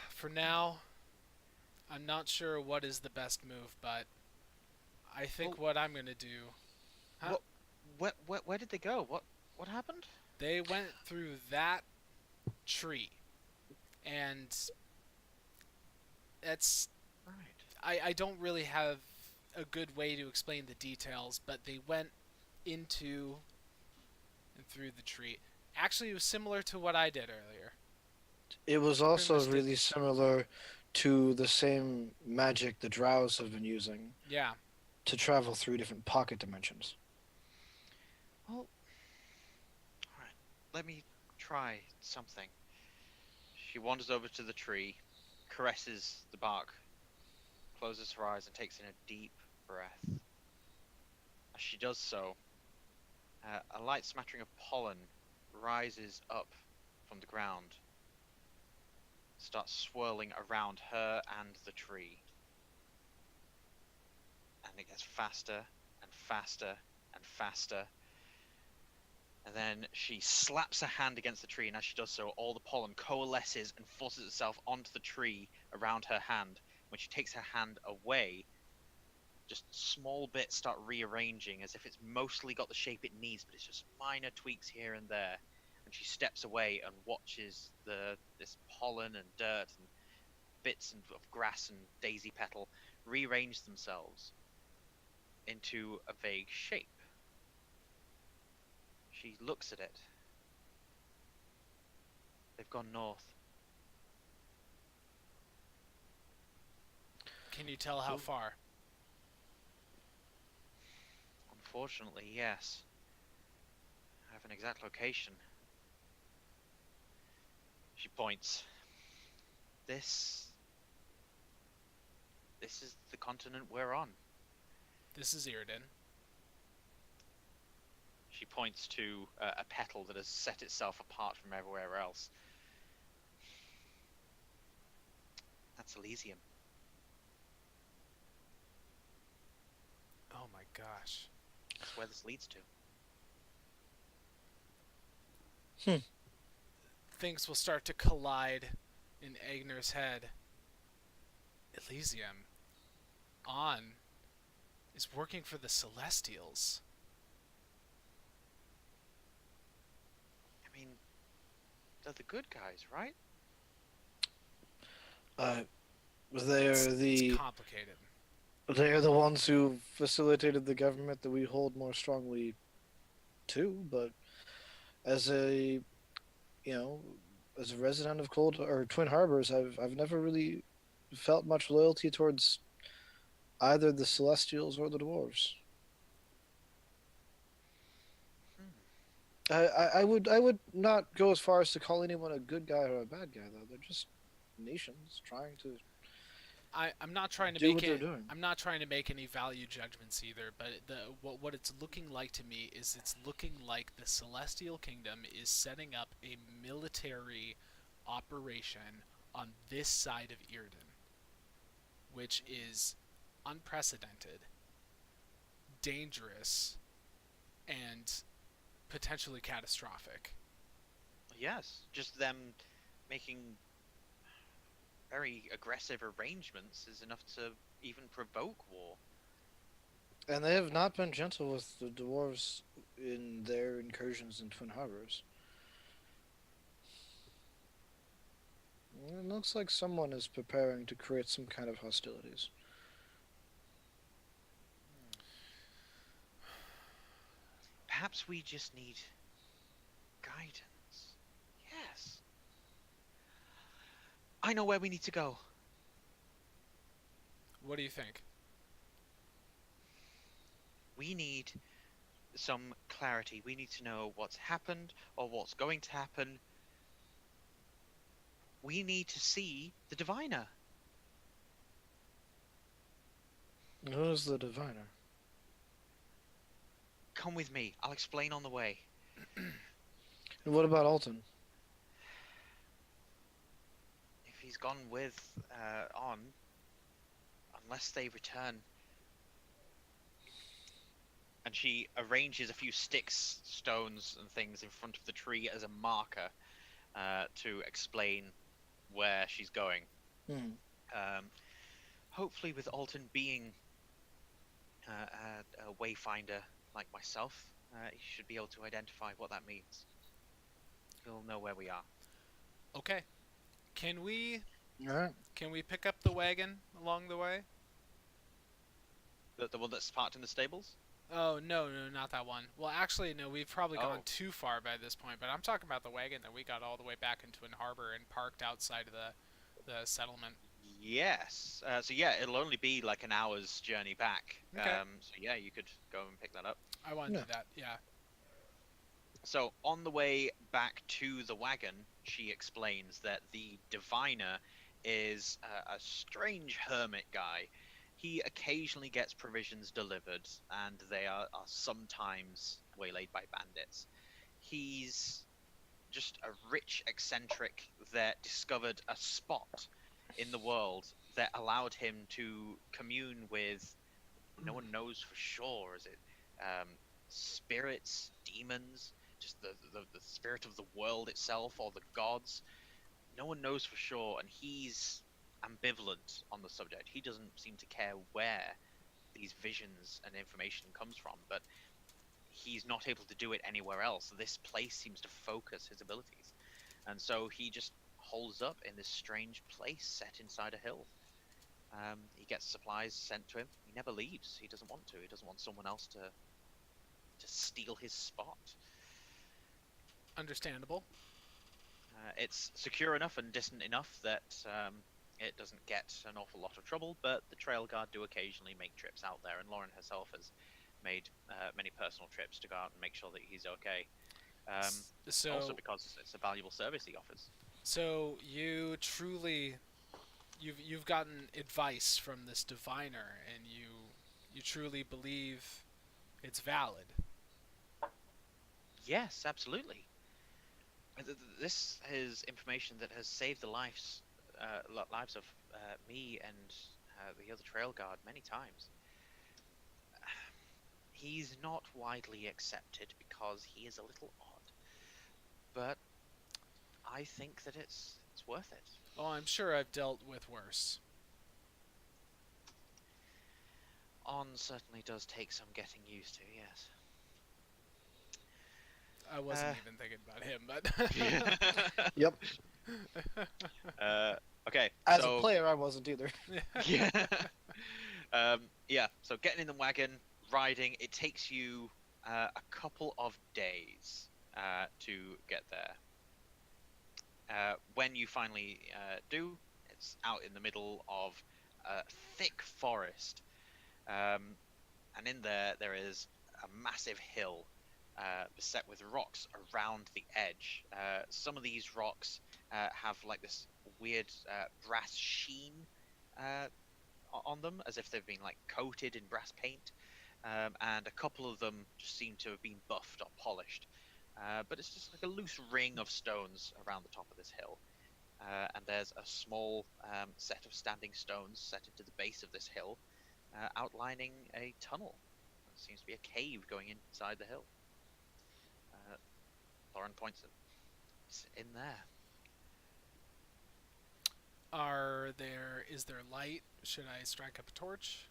For now, I'm not sure what is the best move, but I think what I'm gonna do. Huh? Where did they go? What happened? They went through that tree, and it's Right. I don't really have a good way to explain the details, but they went into and through the tree. Actually, it was similar to what I did earlier. It was Pretty also much did- really similar to the same magic the Drows have been using Yeah, to travel through different pocket dimensions. Well, alright. Let me try something. She wanders over to the tree, caresses the bark, closes her eyes, and takes in a deep breath. As she does so, a light smattering of pollen rises up from the ground, starts swirling around her and the tree. And it gets faster and faster and faster. And then she slaps her hand against the tree, and as she does so, all the pollen coalesces and forces itself onto the tree around her hand. When she takes her hand away, just small bits start rearranging as if it's mostly got the shape it needs, but it's just minor tweaks here and there. And she steps away and watches this pollen and dirt and bits of grass and daisy petal rearrange themselves into a vague shape. She looks at it. They've gone north. can you tell how far? Unfortunately, yes. I have an exact location. She points. This is the continent we're on. This is Irden. She points to a petal that has set itself apart from everywhere else. That's Elysium. Oh my gosh. That's where this leads to. Things will start to collide in Eigner's head. Elysium. On is working for the Celestials. I mean, they're the good guys, right? It's complicated. They're the ones who facilitated the government that we hold more strongly to, but as a as a resident of Cold or Twin Harbors, I've never really felt much loyalty towards either the Celestials or the Dwarves. I would not go as far as to call anyone a good guy or a bad guy, though. They're just nations trying to I'm not trying to do make what they're it. doing. I'm not trying to make any value judgments either, but what it's looking like to me is it's looking like the Celestial Kingdom is setting up a military operation on this side of Irden, which is unprecedented, dangerous, and potentially catastrophic. Yes, just them making very aggressive arrangements is enough to even provoke war. And they have not been gentle with the Dwarves in their incursions in Twin Harbors. It looks like someone is preparing to create some kind of hostilities. Perhaps we just need guidance. Yes. I know where we need to go. What do you think? We need some clarity. We need to know what's happened or what's going to happen. We need to see the diviner. Who's the diviner? Come with me. I'll explain on the way. And what about Alton? If he's gone with on, unless they return. And she arranges a few sticks, stones, and things in front of the tree as a marker to explain where she's going. Hopefully, with Alton being a wayfinder like myself, he should be able to identify what that means. He'll know where we are. Okay. Can we Alright. pick up the wagon along the way? The one that's parked in the stables? Oh, no, not that one. Well, actually, no, we've probably gone Oh. too far by this point, but I'm talking about the wagon that we got all the way back into Twin Harbor and parked outside of the settlement. Yes. So yeah, it'll only be like an hour's journey back. Okay. So yeah, you could go and pick that up. I want to Yeah. do that, yeah. So on the way back to the wagon, she explains that the diviner is a strange hermit guy. He occasionally gets provisions delivered, and they are sometimes waylaid by bandits. He's just a rich eccentric that discovered a spot in the world that allowed him to commune with, no one knows for sure, is it spirits, demons, just the spirit of the world itself, or the gods? No one knows for sure, and he's ambivalent on the subject. He doesn't seem to care where these visions and information comes from, but he's not able to do it anywhere else. This place seems to focus his abilities, and so he just holds up in this strange place set inside a hill. He gets supplies sent to him. He never leaves. He doesn't want to. He doesn't want someone else to steal his spot. Understandable. It's secure enough and distant enough that it doesn't get an awful lot of trouble, but the trail guard do occasionally make trips out there, and Lauren herself has made many personal trips to go out and make sure that he's okay. So, Also because it's a valuable service he offers. so you truly, you've gotten advice from this diviner, and you truly believe it's valid. Yes, absolutely. This is information that has saved the lives of me and the other trail guard many times. He's not widely accepted because he is a little odd, but I think that it's worth it. Oh, I'm sure I've dealt with worse. On certainly does take some getting used to, yes. I wasn't even thinking about him, but Yep. Okay. As so, a player, I wasn't either. yeah. Yeah. So getting in the wagon, riding, it takes you a couple of days to get there. When you finally do, it's out in the middle of a thick forest, and in there is a massive hill beset with rocks around the edge. Some of these rocks have like this weird brass sheen on them, as if they've been like coated in brass paint, and a couple of them just seem to have been buffed or polished. But it's just like a loose ring of stones around the top of this hill. And there's a small set of standing stones set into the base of this hill, outlining a tunnel. It seems to be a cave going inside the hill. Lauren points it. It's in there. Is there light? Should I strike up a torch?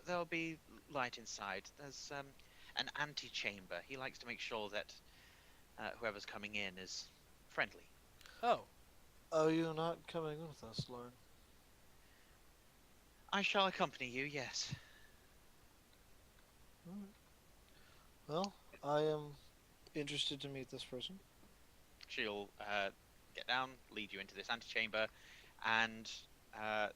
There'll be light inside. There's an antechamber. He likes to make sure that whoever's coming in is friendly. Oh, Are you not coming with us, Lauren? I shall accompany you, yes. Well, I am interested to meet this person. She'll get down, lead you into this antechamber, and a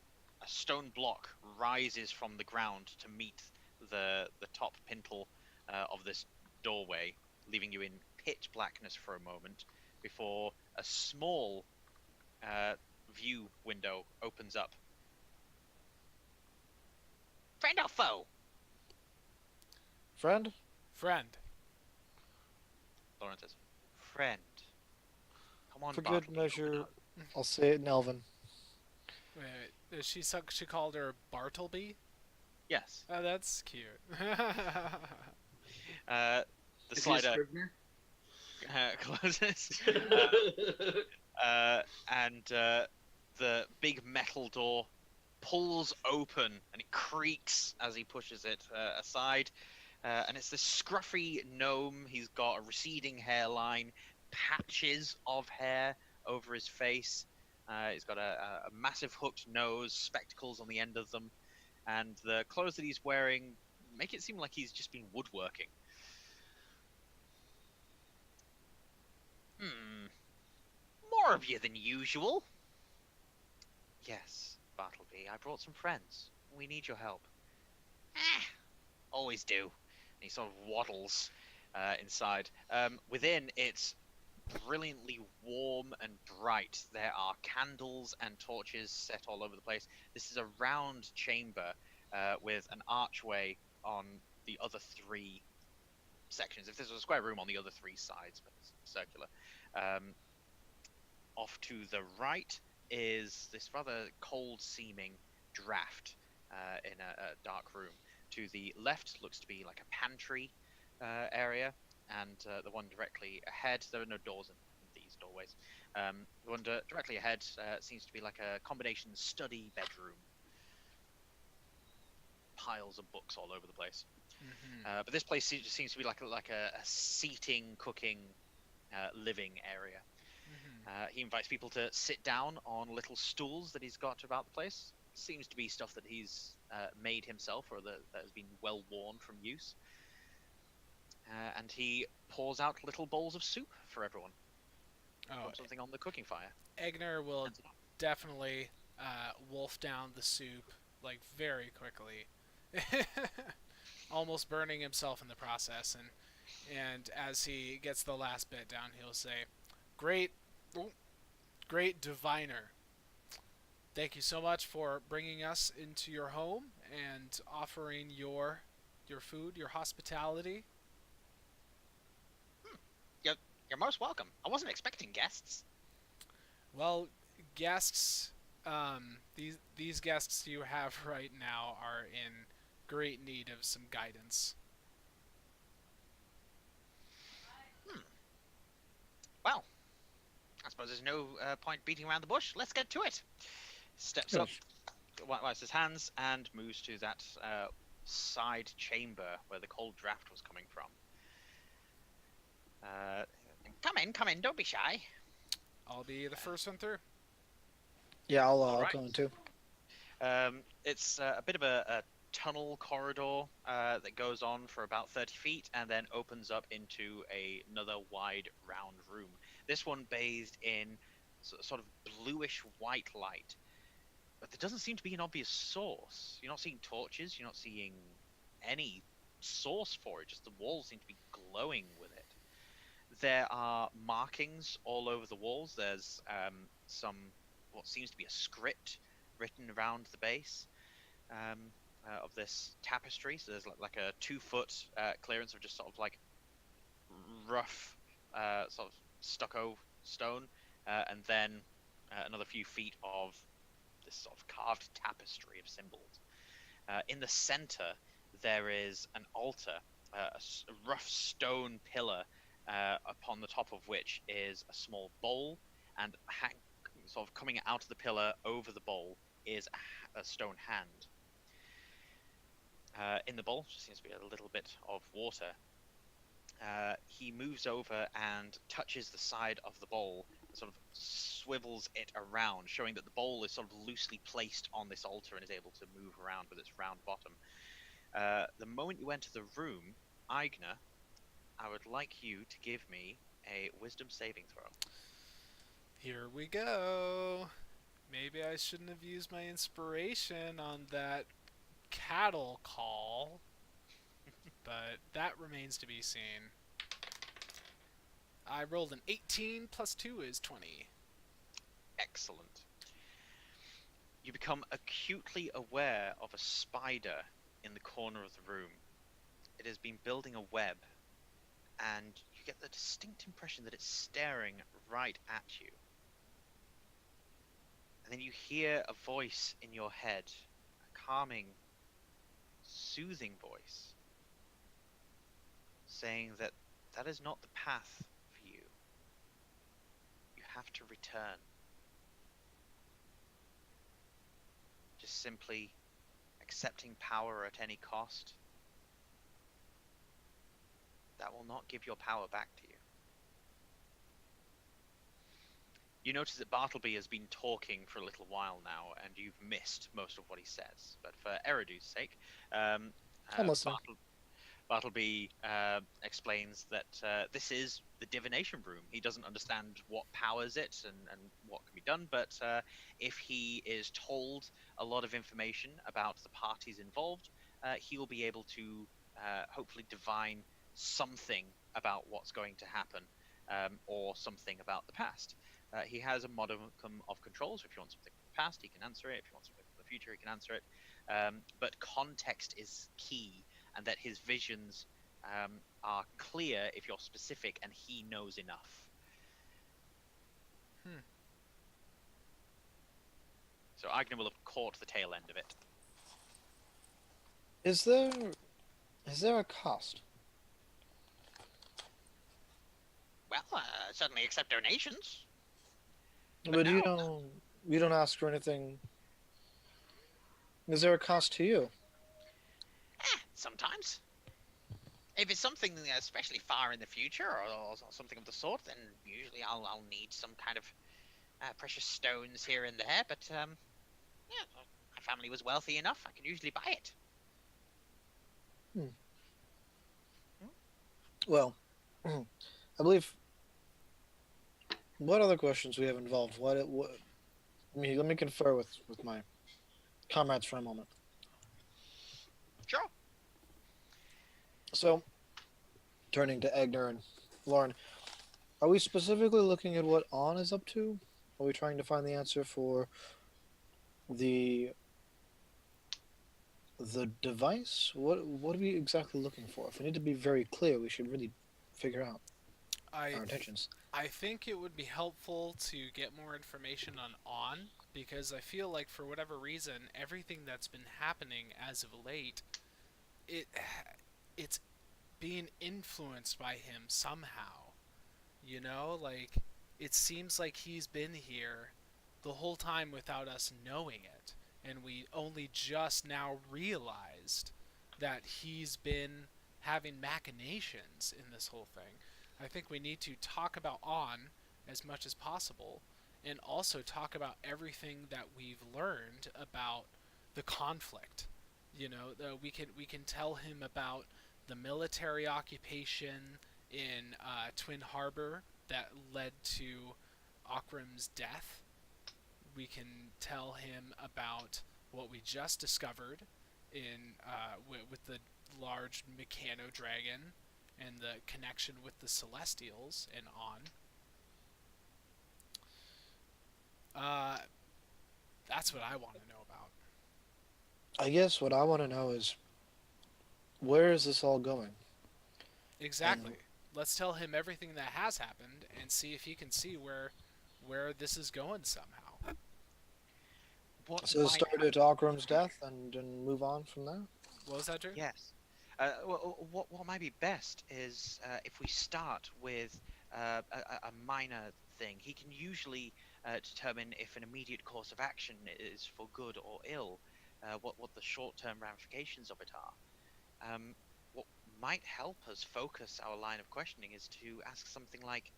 stone block rises from the ground to meet the top pintle of this doorway, leaving you in pitch blackness for a moment before a small view window opens up. Friend or foe? Friend? friend. Lauren says, friend. Come on, For Bartleby, good open measure, up. I'll say it in Elven. Wait, she called her Bartleby? Yes. Oh, that's cute. The Is he a slider Scrivener? closes. And the big metal door pulls open and it creaks as he pushes it aside. And it's this scruffy gnome. He's got a receding hairline, patches of hair over his face. He's got a massive hooked nose, spectacles on the end of them. And the clothes that he's wearing make it seem like he's just been woodworking. More of you than usual. Yes, Bartleby, I brought some friends. We need your help. Always do. And he sort of waddles inside. Within, it's brilliantly warm and bright. There are candles and torches set all over the place. This is a round chamber with an archway on the other three sections. If this was a square room, on the other three sides, but it's circular. Off to the right is this rather cold-seeming draft in a dark room. To the left looks to be like a pantry area, and the one directly ahead, there are no doors in these doorways. The one directly ahead seems to be like a combination study bedroom. Piles of books all over the place. Mm-hmm. But this place seems to be like a seating, cooking, living area. Mm-hmm. He invites people to sit down on little stools that he's got about the place. Seems to be stuff that he's made himself or that has been well worn from use. And he pours out little bowls of soup for everyone. Oh, Something on the cooking fire. Egner will definitely wolf down the soup, like, very quickly. Almost burning himself in the process, and as he gets the last bit down, he'll say, great diviner, thank you so much for bringing us into your home and offering your food, your hospitality. You're most welcome. I wasn't expecting guests. Well, guests, these guests you have right now are in great need of some guidance. Well, I suppose there's no point beating around the bush. Let's get to it. Steps up, Yes. wipes his hands, and moves to that side chamber where the cold draft was coming from. Come in, don't be shy. I'll be the first one through. Yeah, I'll Alright. go in too. It's a bit of a tunnel corridor that goes on for about 30 feet and then opens up into another wide round room. This one bathed in sort of bluish white light, but there doesn't seem to be an obvious source. You're not seeing torches, you're not seeing any source for it, just the walls seem to be glowing with it. There are markings all over the walls. There's some what seems to be a script written around the base of this tapestry. So there's like a 2-foot clearance of just sort of like rough sort of stucco stone, and then another few feet of this sort of carved tapestry of symbols. In the center, there is an altar, a rough stone pillar, upon the top of which is a small bowl, and sort of coming out of the pillar over the bowl is a stone hand. In the bowl just seems to be a little bit of water. He moves over and touches the side of the bowl, and sort of swivels it around, showing that the bowl is sort of loosely placed on this altar and is able to move around with its round bottom. The moment you enter the room, Eigner, I would like you to give me a wisdom saving throw. Here we go. Maybe I shouldn't have used my inspiration on that cattle call, but that remains to be seen. I rolled an 18 plus 2 is 20. Excellent. You become acutely aware of a spider in the corner of the room. It has been building a web, and you get the distinct impression that it's staring right at you. And then you hear a voice in your head, a calming, soothing voice, saying that that is not the path for you. You have to return. Just simply accepting power at any cost, that will not give your power back to you. You notice that Bartleby has been talking for a little while now, and you've missed most of what he says. But for Eridu's sake, I'm listening. Bartleby explains that this is the divination room. He doesn't understand what powers it and what can be done, but if he is told a lot of information about the parties involved, he will be able to hopefully divine something about what's going to happen, or something about the past. He has a modicum of control, so if you want something from the past, he can answer it. If you want something from the future, he can answer it. But context is key, and that his visions are clear if you're specific, and he knows enough. So Eigner will have caught the tail end of it. Is there a cost? Well, certainly accept donations. But you no. don't ask for anything. Is there a cost to you? Sometimes. If it's something especially far in the future or something of the sort, then usually I'll need some kind of precious stones here and there. But yeah, my family was wealthy enough; I can usually buy it. Well, I believe. What other questions we have involved? Let me confer with my comrades for a moment. Sure. So, turning to Eigner and Lauren, are we specifically looking at what On is up to? Are we trying to find the answer for the The device? What are we exactly looking for? If we need to be very clear, we should really figure out I our intentions. I think it would be helpful to get more information on because I feel like for whatever reason everything that's been happening as of late it it's being influenced by him somehow. You know, like it seems like he's been here the whole time without us knowing it, and we only just now realized that he's been having machinations in this whole thing. I think we need to talk about On as much as possible and also talk about everything that we've learned about the conflict. You know, we can tell him about the military occupation in Twin Harbor that led to Akram's death. We can tell him about what we just discovered in with the large Mechano dragon and the connection with the Celestials and On. Uh, that's what I want to know about. I guess what I want to know is where is this all going? Exactly. Let's tell him everything that has happened and see if he can see where this is going somehow. What So might start at Akram's death and move on from there? What was that, Drew? Yes. What might be best is if we start with a minor thing. He can usually determine if an immediate course of action is for good or ill, what the short-term ramifications of it are. What might help us focus our line of questioning is to ask something like,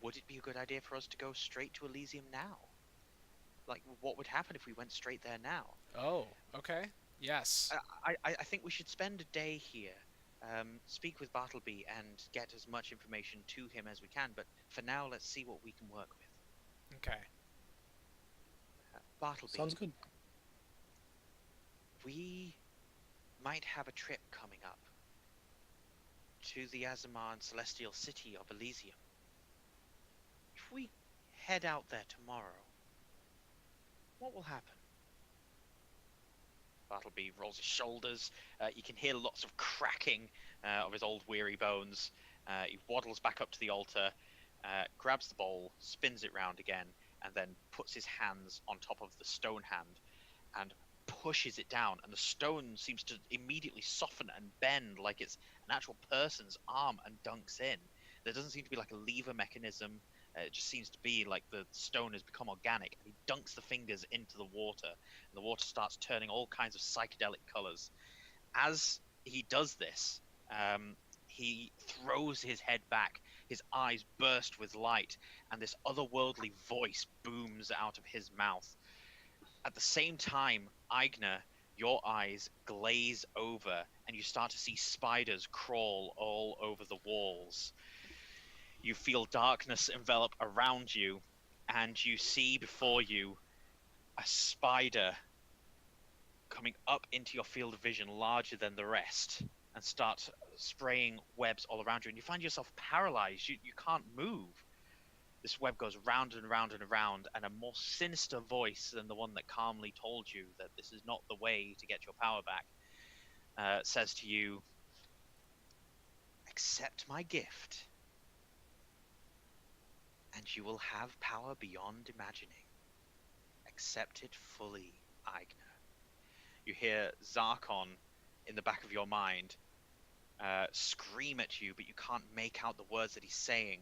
would it be a good idea for us to go straight to Elysium now? Like, what would happen if we went straight there now? Oh, okay. Yes. I think we should spend a day here, speak with Bartleby, and get as much information to him as we can. But for now, let's see what we can work with. Okay. Bartleby, Sounds good. we might have a trip coming up to the Azaman Celestial City of Elysium. If we head out there tomorrow, what will happen? Bartleby rolls his shoulders. You can hear lots of cracking of his old weary bones. He waddles back up to the altar, grabs the bowl, spins it round again, and then puts his hands on top of the stone hand and pushes it down. And the stone seems to immediately soften and bend like it's an actual person's arm and dunks in. There doesn't seem to be like a lever mechanism. It just seems to be like the stone has become organic. And he dunks the fingers into the water, and the water starts turning all kinds of psychedelic colors. As he does this, he throws his head back, his eyes burst with light, and this otherworldly voice booms out of his mouth. At the same time, Eigner, your eyes glaze over, and you start to see spiders crawl all over the walls. You feel darkness envelop around you, and you see before you a spider coming up into your field of vision larger than the rest and start spraying webs all around you, and you find yourself paralyzed. You can't move. This web goes round and round and around, and a more sinister voice than the one that calmly told you that this is not the way to get your power back says to you, accept my gift, and you will have power beyond imagining. Accept it fully, Eigner. You hear Zarkon in the back of your mind scream at you, but you can't make out the words that he's saying.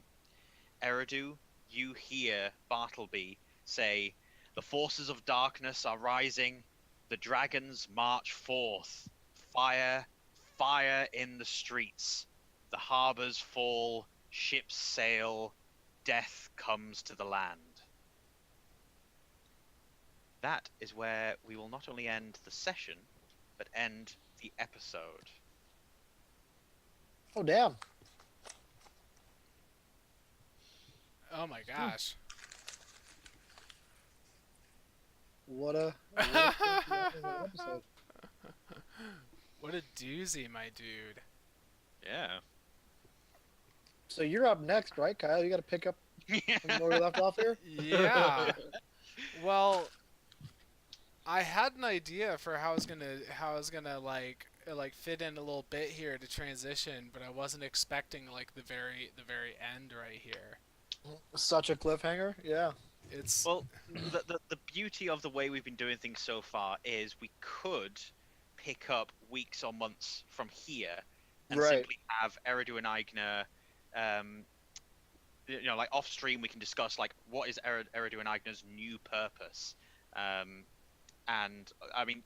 Eridu, you hear Bartleby say, the forces of darkness are rising, the dragons march forth, fire, fire in the streets, the harbors fall, ships sail, death comes to the land. That is where we will not only end the session, but end the episode. Oh, damn. Oh my gosh. What a episode. What a doozy, my dude. Yeah. So you're up next, right, Kyle? You got to pick up from where we left off here? Yeah. Well, I had an idea for how I was gonna like fit in a little bit here to transition, but I wasn't expecting like the very end right here. Such a cliffhanger. Yeah. It's Well, the beauty of the way we've been doing things so far is we could pick up weeks or months from here and Right. simply have Eridu and Eigner, like off stream. We can discuss like what is Eridu and Eigner's new purpose, and I mean,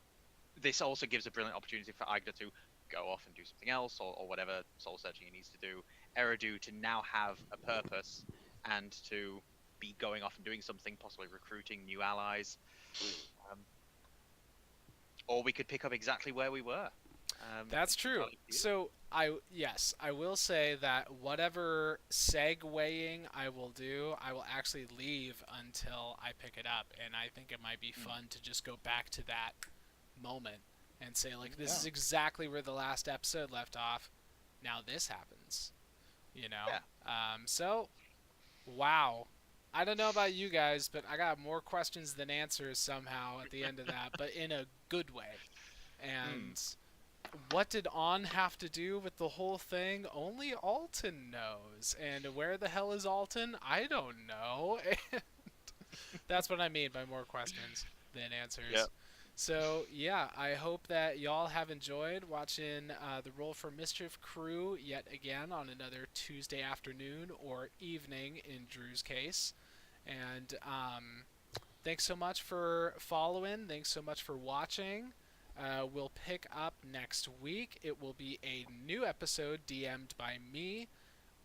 this also gives a brilliant opportunity for Eigner to go off and do something else or whatever soul searching he needs to do. Eridu to now have a purpose and to be going off and doing something, possibly recruiting new allies. Or we could pick up exactly where we were. That's true. So I will say that whatever segueing I will do, I will actually leave until I pick it up, and I think it might be fun to just go back to that moment and say like this is exactly where the last episode left off. Now this happens, you know. So wow. I don't know about you guys, but I got more questions than answers somehow at the end of that, but in a good way. And what did On have to do with the whole thing? Only Alton knows. And where the hell is Alton? I don't know. And that's what I mean by more questions than answers. Yep. So, yeah, I hope that y'all have enjoyed watching the Roll for Mischief crew yet again on another Tuesday afternoon or evening in Drew's case. And thanks so much for following. Thanks so much for watching. We'll pick up next week. It will be a new episode DM'd by me.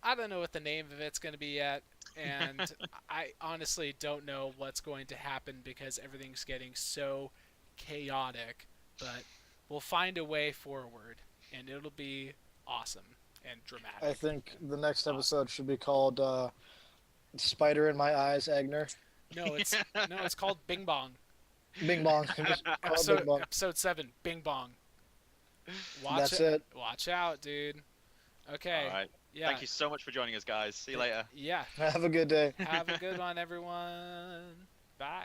I don't know what the name of it's going to be yet. And I honestly don't know what's going to happen because everything's getting so chaotic, but we'll find a way forward and it'll be awesome and dramatic. I think the next episode should be called Spider in My Eyes, Eigner. No, it's called Bing Bong. Bing Bong. Bing Bong. Episode 7, Bing Bong. That's it. Watch out, dude. Okay. All right. Yeah. Thank you so much for joining us, guys. See you later. Yeah. Have a good day. Have a good one, everyone. Bye.